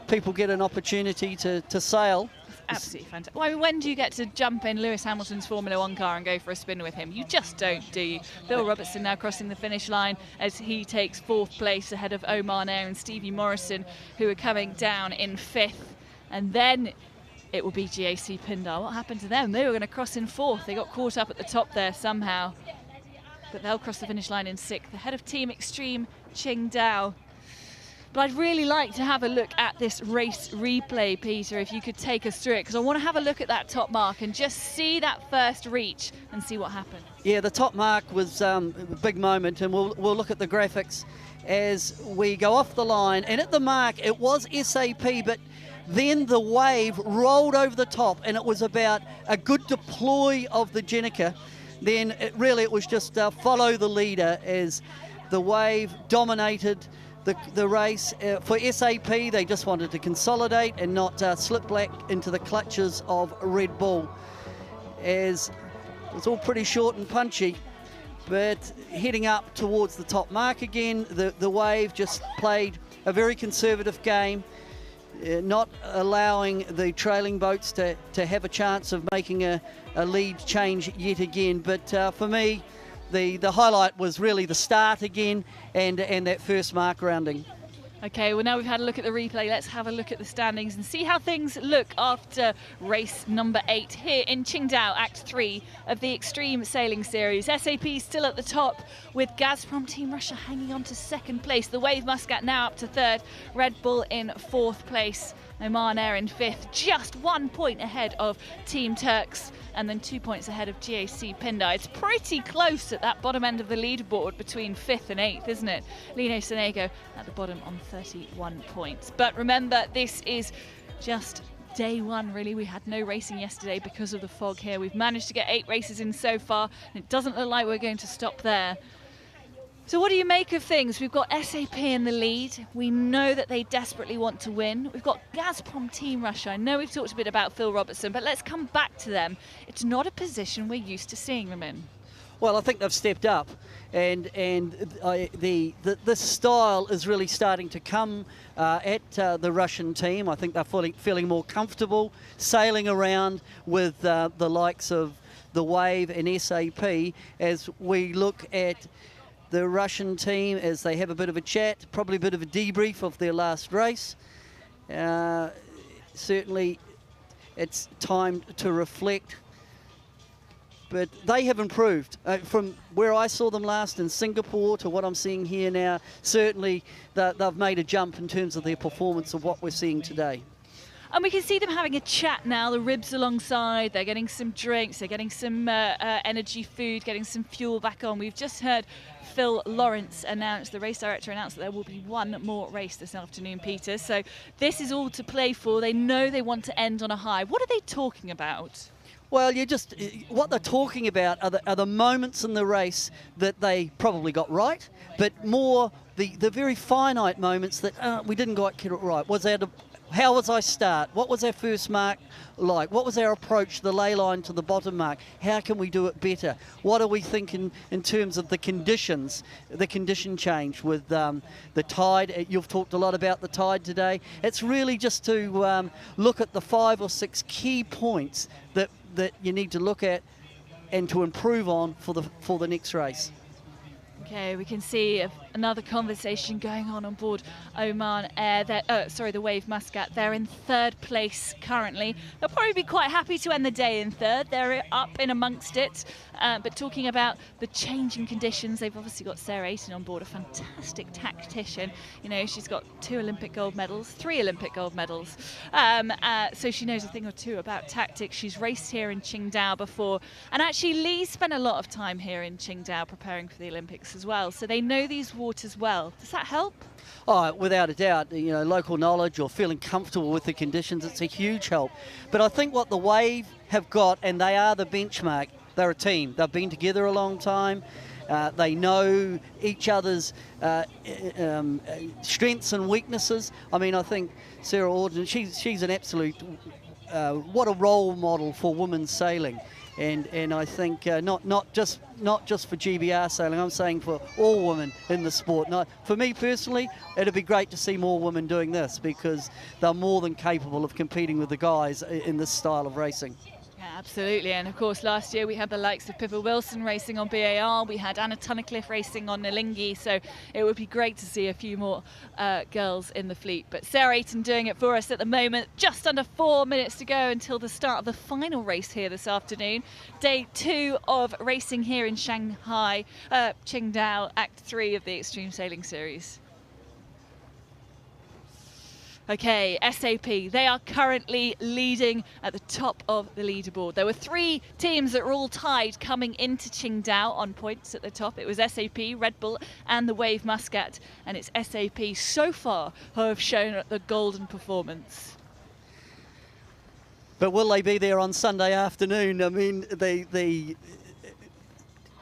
C: people get an opportunity to sail.
A: Absolutely fantastic. Well, I mean, when do you get to jump in Lewis Hamilton's Formula 1 car and go for a spin with him? You just don't, do you? Bill Robertson now crossing the finish line as he takes 4th place ahead of Omar Nair and Stevie Morrison, who are coming down in 5th. And then it will be GAC Qingdao. What happened to them? They were going to cross in 4th. They got caught up at the top there somehow. But they'll cross the finish line in 6th, ahead of Team Extreme Qingdao. But I'd really like to have a look at this race replay, Peter, if you could take us through it, because I want to have a look at that top mark and just see that first reach and see what happened.
C: Yeah, the top mark was a big moment, and we'll look at the graphics as we go off the line. And at the mark, it was SAP, but then the wave rolled over the top, and it was about a good deploy of the Jenica. Then it was just follow the leader as the wave dominated the race. For SAP, they just wanted to consolidate and not slip back into the clutches of Red Bull, as it's all pretty short and punchy. But heading up towards the top mark again, the Wave just played a very conservative game, not allowing the trailing boats to have a chance of making a lead change yet again. But for me, the highlight was really the start again and that first mark rounding.
A: Okay, well now we've had a look at the replay, let's have a look at the standings and see how things look after race number 8 here in Qingdao, Act 3 of the Extreme Sailing Series. SAP still at the top with Gazprom Team Russia hanging on to 2nd place. The Wave Muscat now up to 3rd, Red Bull in 4th place, Oman Air in 5th, just 1 point ahead of Team Turks and then 2 points ahead of GAC Pindai. It's pretty close at that bottom end of the leaderboard between 5th and 8th, isn't it? Lino Sonego at the bottom on 31 points. But remember, this is just day 1 really. We had no racing yesterday because of the fog here. We've managed to get 8 races in so far, and it doesn't look like we're going to stop there. So what do you make of things? We've got SAP in the lead. We know that they desperately want to win. We've got Gazprom Team Russia. I know we've talked a bit about Phil Robertson, but let's come back to them. It's not a position we're used to seeing them in.
C: Well, I think they've stepped up, and the style is really starting to come at the Russian team. I think they're feeling more comfortable sailing around with the likes of the Wave and SAP as we look at the Russian team as they have a bit of a chat, probably a bit of a debrief of their last race. Certainly it's time to reflect, but they have improved. From where I saw them last in Singapore to what I'm seeing here now, certainly they've made a jump in terms of their performance of what we're seeing today.
A: And we can see them having a chat now, the ribs alongside, they're getting some drinks, they're getting some energy food, getting some fuel back on. We've just heard Phil Lawrence announce, the race director announced that there will be 1 more race this afternoon, Peter. So this is all to play for. They know they want to end on a high. What are they talking about?
C: Well, what they're talking about are the moments in the race that they probably got right, but more the very finite moments that we didn't quite get it right. How was I start? What was our first mark like? What was our approach, the ley line to the bottom mark? How can we do it better? What are we thinking in terms of the conditions, the condition change with the tide? You've talked a lot about the tide today. It's really just to look at the 5 or 6 key points that you need to look at and to improve on for the next race.
A: Okay, we can see another conversation going on board Oman Air. The Wave Muscat. They're in 3rd place currently. They'll probably be quite happy to end the day in 3rd. They're up in amongst it. But talking about the changing conditions, they've obviously got Sarah Ayton on board, a fantastic tactician. You know, she's got 2 Olympic gold medals, 3 Olympic gold medals. So she knows a thing or two about tactics. She's raced here in Qingdao before. And actually, Lee spent a lot of time here in Qingdao preparing for the Olympics as well. So they know these waters well. Does that help?
C: Oh, without a doubt, you know, local knowledge or feeling comfortable with the conditions, it's a huge help. But I think what the Wave have got, and they are the benchmark, they're a team. They've been together a long time. They know each other's strengths and weaknesses. I mean, I think Sarah Auden, she's an absolute, what a role model for women's sailing. And I think not just for GBR sailing, I'm saying for all women in the sport. For me personally, it'd be great to see more women doing this because they're more than capable of competing with the guys in this style of racing.
A: Yeah, absolutely, and of course last year we had the likes of Pippa Wilson racing on BAR, we had Anna Tunnicliffe racing on Nalingi, so it would be great to see a few more girls in the fleet. But Sarah Ayton doing it for us at the moment. Just under 4 minutes to go until the start of the final race here this afternoon. Day 2 of racing here in Shanghai, Qingdao, Act 3 of the Extreme Sailing Series. Okay, SAP, they are currently leading at the top of the leaderboard. There were 3 teams that were all tied coming into Qingdao on points at the top. It was SAP, Red Bull and the Wave Muscat. And it's SAP so far who have shown the golden performance.
C: But will they be there on Sunday afternoon? I mean,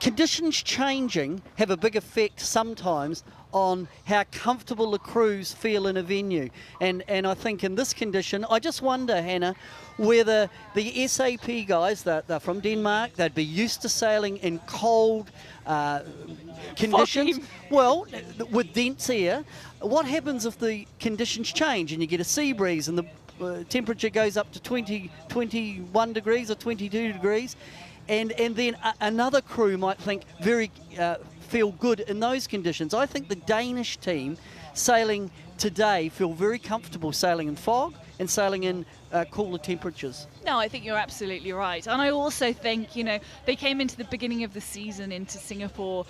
C: conditions changing have a big effect sometimes on how comfortable the crews feel in a venue. And I think in this condition, I just wonder, Hannah, whether the SAP guys, they're from Denmark, they'd be used to sailing in cold conditions. Well, with dense air, what happens if the conditions change and you get a sea breeze and the temperature goes up to 21 degrees or 22 degrees? And then another crew might think feel good in those conditions. I think the Danish team sailing today feel very comfortable sailing in fog and sailing in cooler temperatures.
A: No, I think you're absolutely right. And I also think, you know, they came into the beginning of the season into Singapore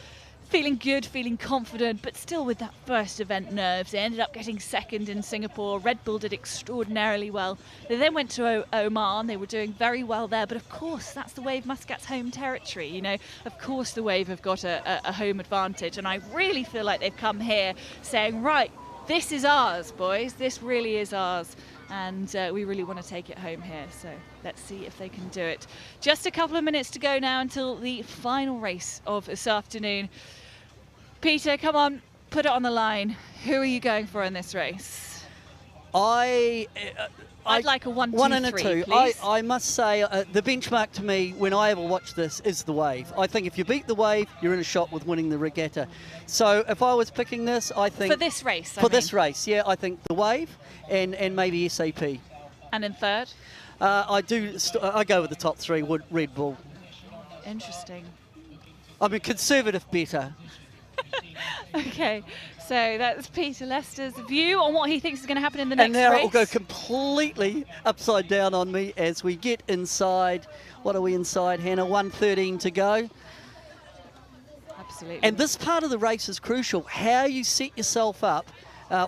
A: feeling good, feeling confident, but still with that first event nerves. They ended up getting second in Singapore. Red Bull did extraordinarily well. They then went to Oman. They were doing very well there. But of course, that's the Wave Muscat's home territory. You know, of course the Wave have got a home advantage. And I really feel like they've come here saying, right, this is ours, boys. This really is ours. And we really want to take it home here. So let's see if they can do it. Just a couple of minutes to go now until the final race of this afternoon. Peter, come on, put it on the line. Who are you going for in this race?
C: I'd
A: like a 1, 2,
C: 1 and a
A: 3,
C: 2.
A: please.
C: I must say the benchmark to me when I ever watch this is the Wave. I think if you beat the Wave, you're in a shot with winning the regatta. So if I was picking this, I think...
A: For this race,
C: this race, yeah, I think the Wave and maybe SAP.
A: And in third?
C: I go with the top three, Red Bull.
A: Interesting.
C: I'm a conservative better.
A: Okay, so that's Peter Lester's view on what he thinks is going to happen in the next race.
C: And now it will go completely upside down on me as we get inside. What are we inside, Hannah? 1:13 to go.
A: Absolutely.
C: And this part of the race is crucial. How you set yourself up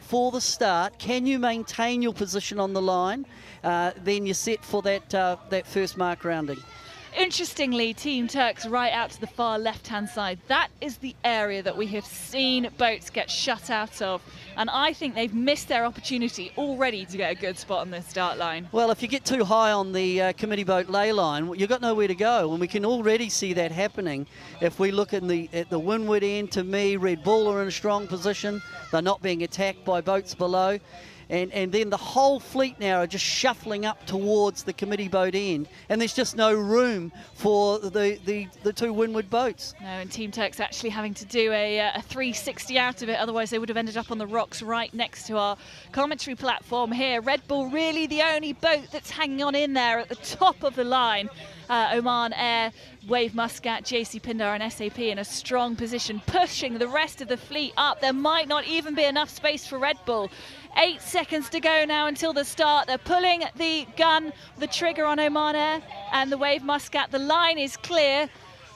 C: for the start. Can you maintain your position on the line? Then you're set for that first mark rounding.
A: Interestingly, Team Turks right out to the far left-hand side. That is the area that we have seen boats get shut out of. And I think they've missed their opportunity already to get a good spot on the start line.
C: Well, if you get too high on the committee boat lay line, you've got nowhere to go. And we can already see that happening. If we look at the windward end, to me, Red Bull are in a strong position. They're not being attacked by boats below. And then the whole fleet now are just shuffling up towards the committee boat end, and there's just no room for the two windward boats.
A: No, and Team Turks actually having to do a 360 out of it, otherwise they would have ended up on the rocks right next to our commentary platform here. Red Bull really the only boat that's hanging on in there at the top of the line. Oman Air, Wave Muscat, JC Pindar and SAP in a strong position, pushing the rest of the fleet up. There might not even be enough space for Red Bull. 8 seconds to go now until the start. They're pulling the gun, the trigger on Oman Air and the Wave Muscat. The line is clear.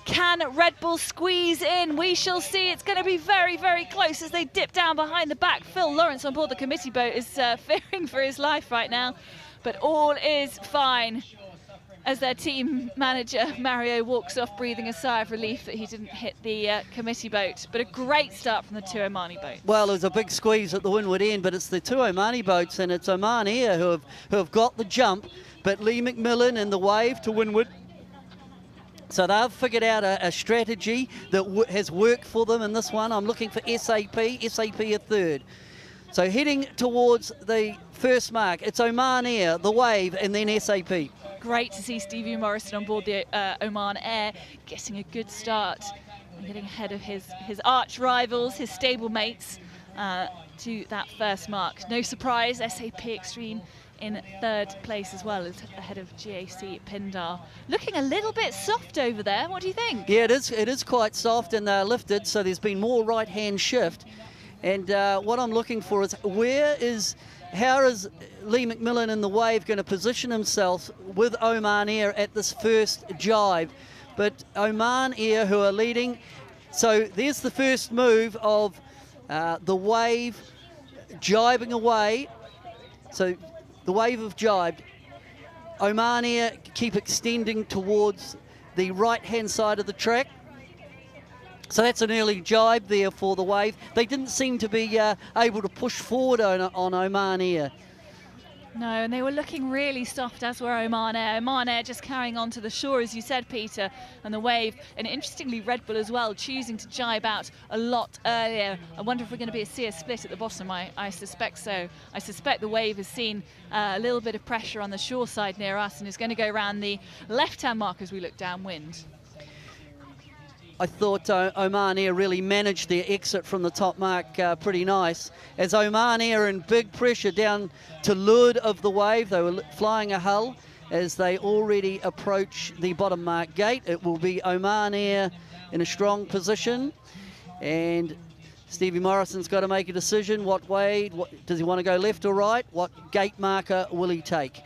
A: Can Red Bull squeeze in? We shall see. It's going to be very, very close as they dip down behind the back. Phil Lawrence on board the committee boat is fearing for his life right now, but all is fine as their team manager, Mario, walks off breathing a sigh of relief that he didn't hit the committee boat. But a great start from the two Omani boats.
C: Well, there's a big squeeze at the windward end, but it's the two Omani boats, and it's Oman Air who have got the jump, but Lee McMillan and the Wave to windward. So they've figured out a strategy that has worked for them in this one. I'm looking for SAP a third. So heading towards the first mark, it's Oman Air, the Wave, and then SAP.
A: Great to see Stevie Morrison on board the Oman Air getting a good start and getting ahead of his arch rivals, his stable mates, to that first mark. No surprise, SAP Extreme in third place as well, as ahead of GAC Pindar. Looking a little bit soft over there. What do you think?
C: Yeah, it is quite soft, and they're lifted, so there's been more right-hand shift. And what I'm looking for is how is Lee McMillan in the Wave going to position himself with Oman Air at this first jibe? But Oman Air who are leading. So there's the first move of the Wave jibing away. So the Wave have jibed. Oman Air keep extending towards the right-hand side of the track. So that's an early jibe there for the Wave. They didn't seem to be able to push forward on Oman Air.
A: No, and they were looking really soft, as were Oman Air. Oman Air just carrying on to the shore, as you said, Peter, and the Wave. And interestingly, Red Bull as well, choosing to jibe out a lot earlier. I wonder if we're going to see a split at the bottom. I suspect so. I suspect the Wave has seen a little bit of pressure on the shore side near us and is going to go around the left-hand mark as we look downwind.
C: I thought Oman Air really managed their exit from the top mark pretty nice. As Oman Air in big pressure down to leeward of the Wave, they were flying a hull as they already approach the bottom mark gate. It will be Oman Air in a strong position, and Stevie Morrison's got to make a decision. What way, does he want to go left or right? What gate marker will he take?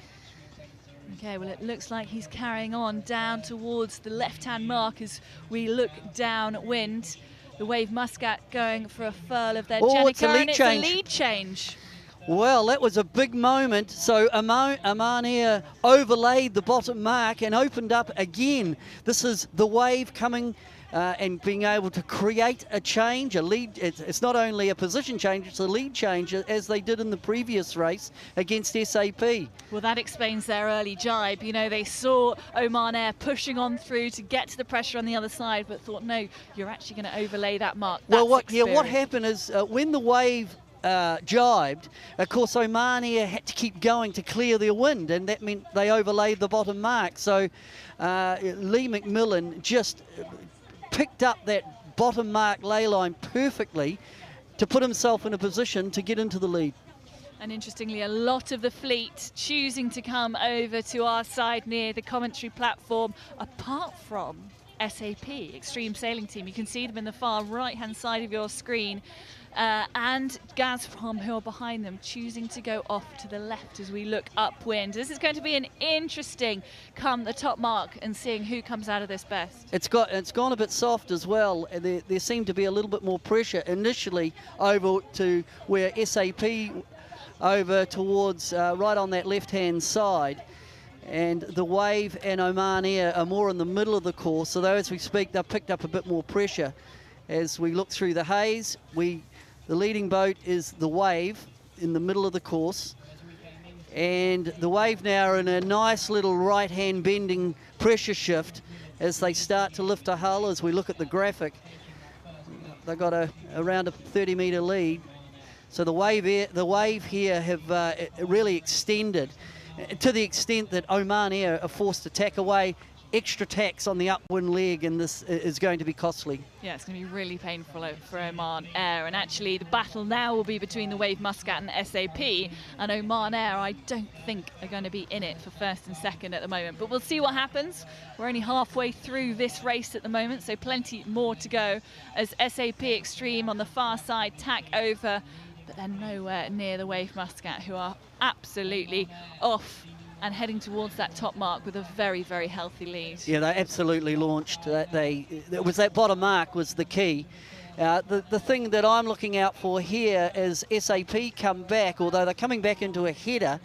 A: Okay, well, it looks like he's carrying on down towards the left-hand mark as we look downwind. The Wave Muscat going for a furl of their Jenica,
C: it's a lead
A: and
C: change.
A: It's a lead change.
C: Well, that was a big moment. So Oman Air overlaid the bottom mark and opened up again. This is the Wave coming and being able to create a change, a lead. It's not only a position change, it's a lead change, as they did in the previous race against SAP.
A: Well, that explains their early jibe. You know, they saw Oman Air pushing on through to get to the pressure on the other side, but thought, no, you're actually going to overlay that mark.
C: Well, what happened is when the Wave jibed, of course Oman Air had to keep going to clear their wind, and that meant they overlaid the bottom mark. So Lee McMillan just picked up that bottom mark ley line perfectly to put himself in a position to get into the lead.
A: And interestingly, a lot of the fleet choosing to come over to our side near the commentary platform, apart from SAP, Extreme Sailing Team. You can see them in the far right-hand side of your screen. And Gazprom, who are behind them, choosing to go off to the left as we look upwind. This is going to be an interesting come the top mark and seeing who comes out of this best.
C: It's gone a bit soft as well. There seemed to be a little bit more pressure initially over to where SAP over towards right on that left-hand side. And the Wave and Oman Air are more in the middle of the course. So though as we speak, they've picked up a bit more pressure. As we look through the haze, the leading boat is the Wave in the middle of the course. And the Wave now are in a nice little right-hand bending pressure shift as they start to lift a hull. As we look at the graphic, they've got around a 30-metre lead. So the Wave here have really extended to the extent that Oman Air are forced to tack away extra tacks on the upwind leg, and this is going to be costly.
A: Yeah, it's going to be really painful for Oman Air, and actually the battle now will be between the Wave Muscat and SAP, and Oman Air I don't think are going to be in it for first and second at the moment, but we'll see what happens. We're only halfway through this race at the moment, so plenty more to go as SAP Extreme on the far side tack over, but they're nowhere near the Wave Muscat, who are absolutely off and heading towards that top mark with a very, very healthy lead.
C: Yeah, they absolutely launched. It was that bottom mark was the key. The thing that I'm looking out for here is SAP come back, although they're coming back into a header.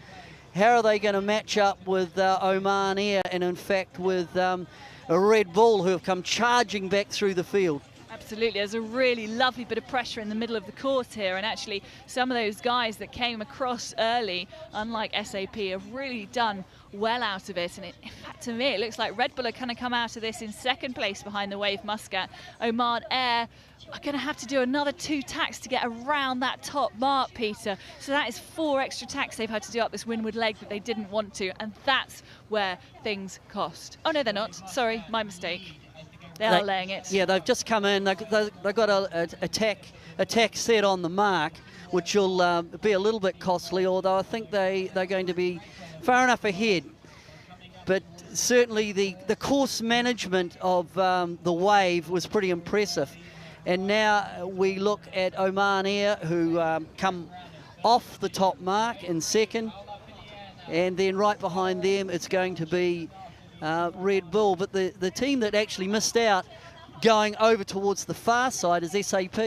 C: How are they going to match up with Oman Air and in fact with a Red Bull, who have come charging back through the field?
A: Absolutely, there's a really lovely bit of pressure in the middle of the course here, and actually some of those guys that came across early, unlike SAP, have really done well out of it. And in fact, to me, it looks like Red Bull are going to come out of this in second place behind the Wave Muscat. Oman Air are going to have to do another 2 tacks to get around that top mark, Peter. So that is 4 extra tacks they've had to do up this windward leg that they didn't want to, and that's where things cost. Oh no, they're not. Sorry, my mistake. They are laying it.
C: Yeah, they've just come in. They've got a tack set on the mark, which will be a little bit costly, although I think they're going to be far enough ahead. But certainly the course management of the Wave was pretty impressive. And now we look at Oman Air, who come off the top mark in second. And then right behind them, it's going to be Red Bull, but the team that actually missed out going over towards the far side is SAP.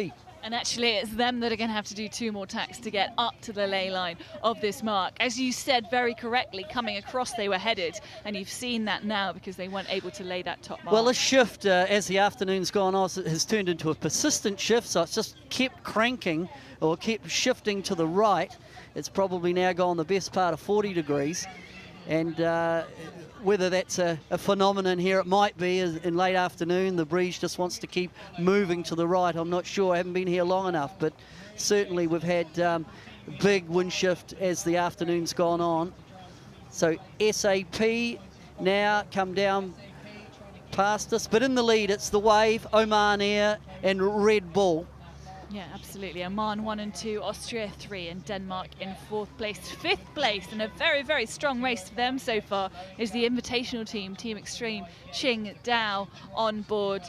A: And actually it's them that are going to have to do 2 more tacks to get up to the ley line of this mark. As you said very correctly, coming across they were headed, and you've seen that now because they weren't able to lay that top mark.
C: Well, this shift, as the afternoon's gone on, has turned into a persistent shift, so it's just kept cranking or kept shifting to the right It's probably now gone the best part of 40 degrees. And whether that's a phenomenon here, it might be in late afternoon. The breeze just wants to keep moving to the right. I'm not sure. I haven't been here long enough, but certainly we've had big wind shift as the afternoon's gone on. So SAP now come down past us, but in the lead it's the Wave, Oman Air and Red Bull.
A: Yeah, absolutely. Oman 1 and 2, Austria 3, and Denmark in 4th place. 5th place, and a very, very strong race for them so far, is the invitational team, Team Extreme, Qingdao on board,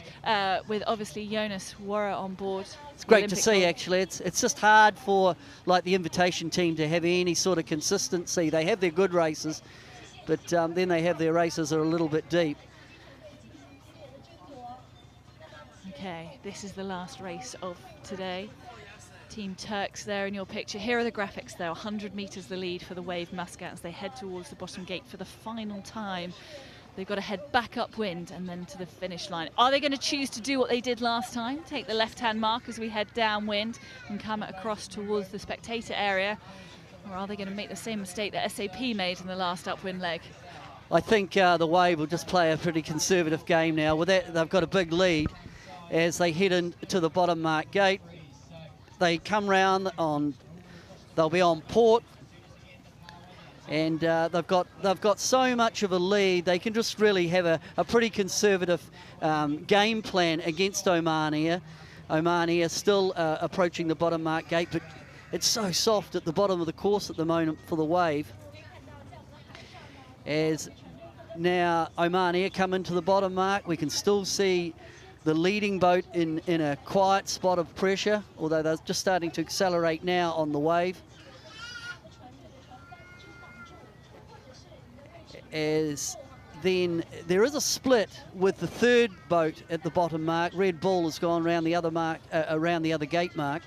A: with obviously Jonas Warrer on board.
C: It's great to see, actually. It's just hard for like the invitation team to have any sort of consistency. They have their good races, but then they have their races that are a little bit deep.
A: Okay, this is the last race of today. Team Turks there in your picture. Here are the graphics though. 100 metres the lead for the Wave Muscat as they head towards the bottom gate for the final time. They've got to head back upwind and then to the finish line. Are they going to choose to do what they did last time? Take the left-hand mark as we head downwind and come across towards the spectator area? Or are they going to make the same mistake that SAP made in the last upwind leg?
C: I think the Wave will just play a pretty conservative game now. With that, they've got a big lead as they head into the bottom mark gate. They come round on, they'll be on port, and they've got so much of a lead. They can just really have a pretty conservative game plan against Oman Air. Oman Air still approaching the bottom mark gate, but it's so soft at the bottom of the course at the moment for the Wave. As now Oman Air come into the bottom mark, we can still see the leading boat in a quiet spot of pressure, although they're just starting to accelerate now on the Wave. As then there is a split with the third boat at the bottom mark. Red Bull has gone around the other mark, around the other gate mark.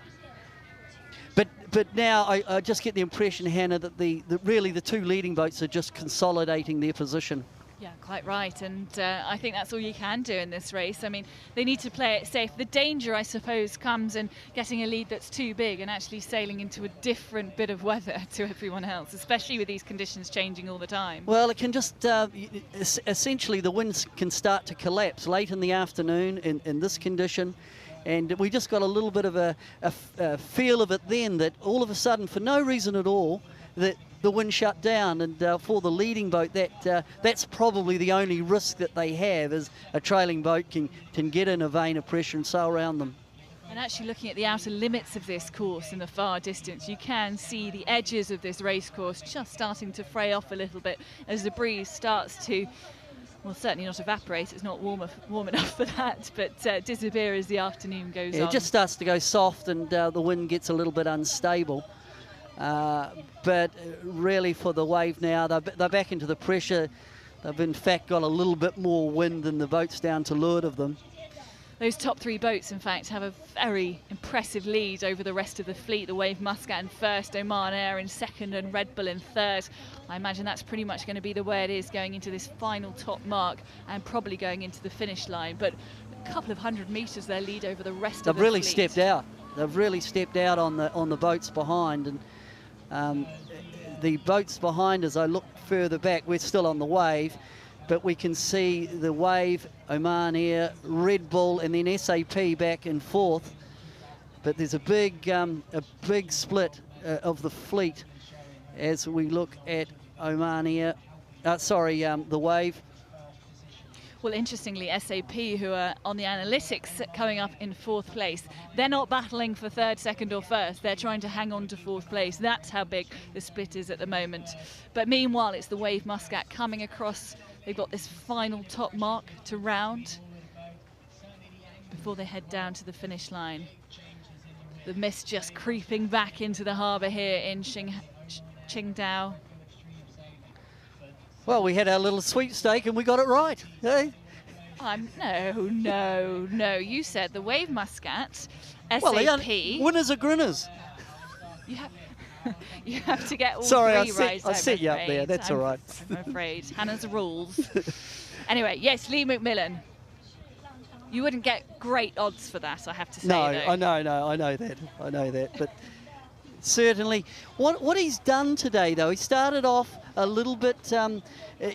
C: But now I just get the impression, Hannah, that really the two leading boats are just consolidating their position.
A: Yeah, quite right, and I think that's all you can do in this race. I mean, they need to play it safe. The danger, I suppose, comes in getting a lead that's too big and actually sailing into a different bit of weather to everyone else, especially with these conditions changing all the time.
C: Well, it can just, essentially the winds can start to collapse late in the afternoon in this condition. And we just got a little bit of a feel of it then, that all of a sudden, for no reason at all, that the wind shut down. And for the leading boat, that's probably the only risk that they have, is a trailing boat can get in a vein of pressure and sail around them.
A: And actually looking at the outer limits of this course in the far distance, you can see the edges of this race course just starting to fray off a little bit as the breeze starts to, well, certainly not evaporate, it's not warm enough for that, but disappear as the afternoon goes on.
C: It just starts to go soft and the wind gets a little bit unstable. But really for the Wave now, they're back into the pressure. They've in fact got a little bit more wind than the boats down to leeward of them.
A: Those top three boats, in fact, have a very impressive lead over the rest of the fleet. The Wave Muscat in first, Oman Air in second, and Red Bull in third. I imagine that's pretty much going to be the way it is going into this final top mark and probably going into the finish line. But a couple of 100 metres their lead over the rest of the fleet.
C: They've really stepped out. They've really stepped out on the boats behind. And the boats behind, as I look further back, we're still on the Wave, but we can see the Wave, Oman Air, Red Bull, and then SAP back in fourth. But there's a big split of the fleet as we look at Oman Air, the Wave.
A: Well, interestingly, SAP, who are on the analytics coming up in fourth place, they're not battling for third, second or first. They're trying to hang on to fourth place. That's how big the split is at the moment. But meanwhile, it's the Wave Muscat coming across. They've got this final top mark to round before they head down to the finish line. The mist just creeping back into the harbour here in Qingdao.
C: Well, we had our little sweepstake and we got it right, eh?
A: No. You said the Wave Muscat, SAP.
C: Well, winners are grinners.
A: You have to get all
C: Sorry,
A: three right.
C: I set you up there. That's all right.
A: I'm afraid. Hannah's rules. Anyway, yes, Lee McMillan. You wouldn't get great odds for that, I have to say.
C: No,
A: though.
C: I know that. But Certainly. What he's done today, though, he started off a little bit,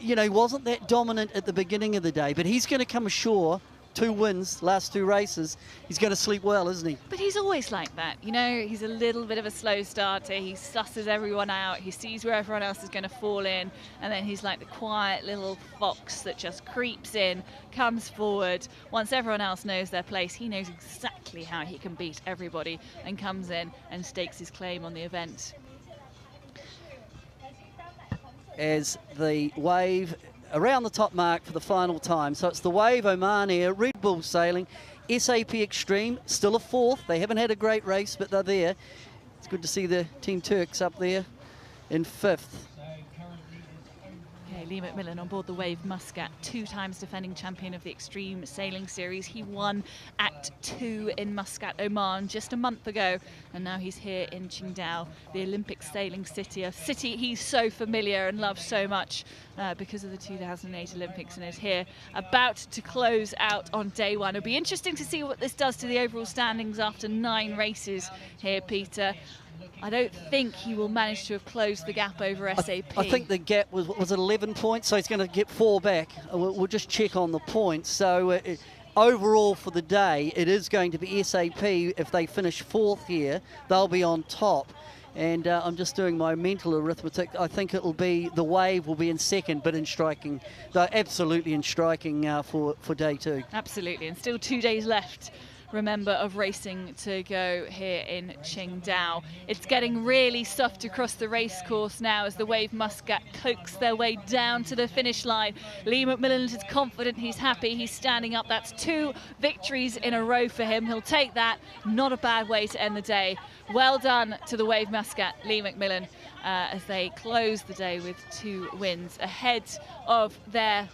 C: you know, he wasn't that dominant at the beginning of the day, but he's going to come ashore, 2 wins, last 2 races. He's going to sleep well, isn't he?
A: But he's always like that, you know, he's a little bit of a slow starter, he susses everyone out, he sees where everyone else is going to fall in, and then he's like the quiet little fox that just creeps in, comes forward. Once everyone else knows their place, he knows exactly how he can beat everybody and comes in and stakes his claim on the event.
C: As the Wave around the top mark for the final time. So it's the Wave, Oman Air, Red Bull Sailing, SAP Extreme, still a 4th. They haven't had a great race, but they're there. It's good to see the Team Turks up there in 5th.
A: Okay, Lee McMillan on board the Wave Muscat, 2 times defending champion of the Extreme Sailing Series. He won Act 2 in Muscat, Oman just a month ago, and now he's here in Qingdao, the Olympic sailing city, a city he's so familiar and loves so much because of the 2008 Olympics, and is here about to close out on day 1. It'll be interesting to see what this does to the overall standings after 9 races here, Peter. I don't think he will manage to have closed the gap over SAP.
C: I think the gap was at 11 points, so he's going to get 4 back. We'll just check on the points. So overall for the day, it is going to be SAP. If they finish 4th here, they'll be on top. And I'm just doing my mental arithmetic. I think it'll be the Wave will be in 2nd, but in striking, though absolutely in striking for day 2.
A: Absolutely, and still 2 days left, remember, of racing to go here in Qingdao. It's getting really soft across the race course now as the Wave Muscat coax their way down to the finish line. Lee McMillan is confident, he's happy, he's standing up. That's 2 victories in a row for him. He'll take that. Not a bad way to end the day. Well done to the Wave Muscat, Lee McMillan, as they close the day with 2 wins ahead of their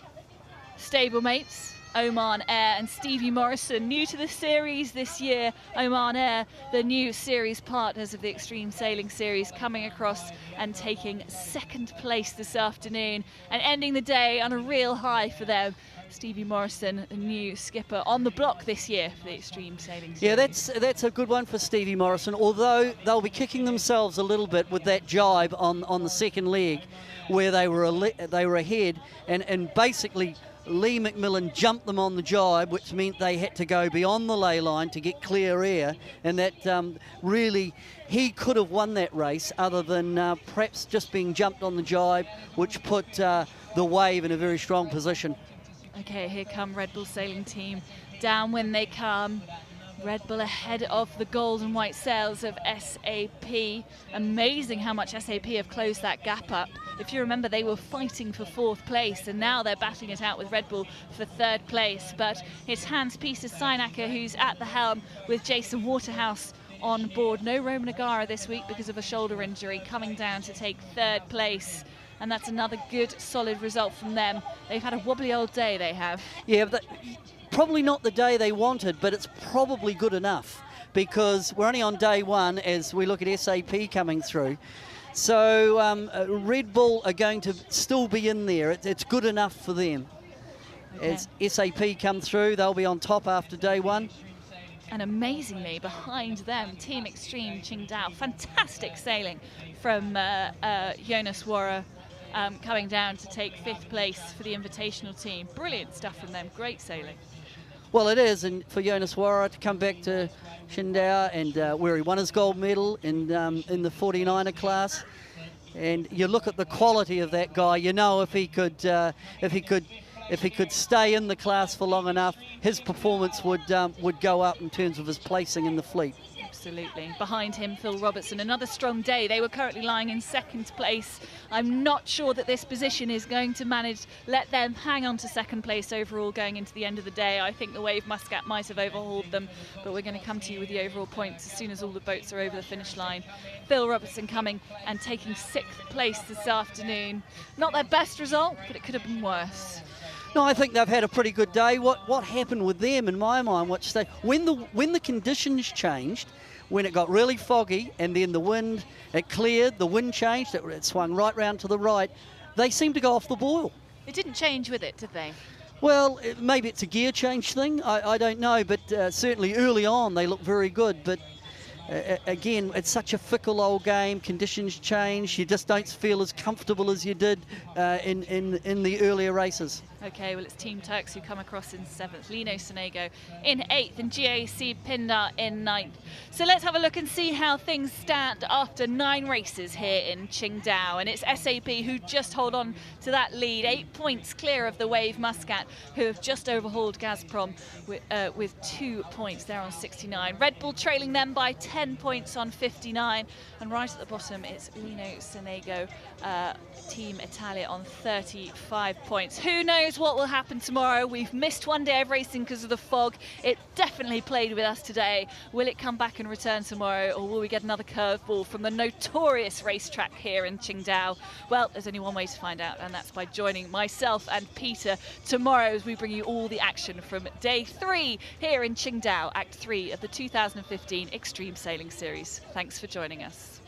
A: stablemates, Oman Air and Stevie Morrison, new to the series this year. Oman Air, the new series partners of the Extreme Sailing Series, coming across and taking 2nd place this afternoon and ending the day on a real high for them. Stevie Morrison, the new skipper on the block this year for the Extreme Sailing Series.
C: Yeah, that's a good one for Stevie Morrison, although they'll be kicking themselves a little bit with that jibe on the 2nd leg where they were ahead and basically Lee McMillan jumped them on the jibe, which meant they had to go beyond the ley line to get clear air, and that really, he could have won that race other than perhaps just being jumped on the jibe, which put the Wave in a very strong position.
A: Okay, here come Red Bull Sailing Team, down when they come. Red Bull ahead of the gold and white sails of SAP. Amazing how much SAP have closed that gap up. If you remember, they were fighting for 4th place, and now they're battling it out with Red Bull for 3rd place. But it's Hans-Peter Steinacker who's at the helm with Jason Waterhouse on board. No Roman Agara this week because of a shoulder injury, coming down to take 3rd place. And that's another good, solid result from them. They've had a wobbly old day, they have.
C: Yeah, but probably not the day they wanted, but it's probably good enough because we're only on day 1 as we look at SAP coming through. So Red Bull are going to still be in there. It's good enough for them. Okay. As SAP come through, they'll be on top after day 1.
A: And amazingly, behind them, Team Extreme Qingdao. Fantastic sailing from Jonas Warrer, coming down to take 5th place for the invitational team. Brilliant stuff from them, great sailing.
C: Well, it is, and for Jonas Warrer to come back to Qingdao and where he won his gold medal in the 49er class, and you look at the quality of that guy, you know if he could stay in the class for long enough, his performance would go up in terms of his placing in the fleet.
A: Absolutely. Behind him, Phil Robertson. Another strong day. They were currently lying in 2nd place. I'm not sure that this position is going to manage let them hang on to 2nd place overall going into the end of the day. I think the Wave Muscat might have overhauled them, but we're going to come to you with the overall points as soon as all the boats are over the finish line. Phil Robertson coming and taking 6th place this afternoon. Not their best result, but it could have been worse.
C: No, I think they've had a pretty good day. What happened with them, in my mind, when the conditions changed, when it got really foggy and then the wind, it cleared, the wind changed, it swung right round to the right, they seemed to go off the boil.
A: It didn't change with it, did they?
C: Well, maybe it's a gear change thing, I don't know, but certainly early on they looked very good, but again, it's such a fickle old game. Conditions change. You just don't feel as comfortable as you did in the earlier races.
A: Okay, well, it's Team Turks who come across in 7th, Lino Sonego in 8th, and GAC Pindar in 9th. So let's have a look and see how things stand after 9 races here in Qingdao. And it's SAP who just hold on to that lead, 8 points clear of the Wave Muscat, who have just overhauled Gazprom with 2 points. They're on 69. Red Bull trailing them by 10 points on 59. And right at the bottom, it's Lino Sonego, Team Italia on 35 points. Who knows what will happen tomorrow? We've missed one day of racing because of the fog. It definitely played with us today. Will it come back and return tomorrow, or will we get another curveball from the notorious racetrack here in Qingdao? Well, there's only one way to find out, and that's by joining myself and Peter tomorrow as we bring you all the action from day 3 here in Qingdao, Act 3 of the 2015 Extreme Sailing Series. Thanks for joining us.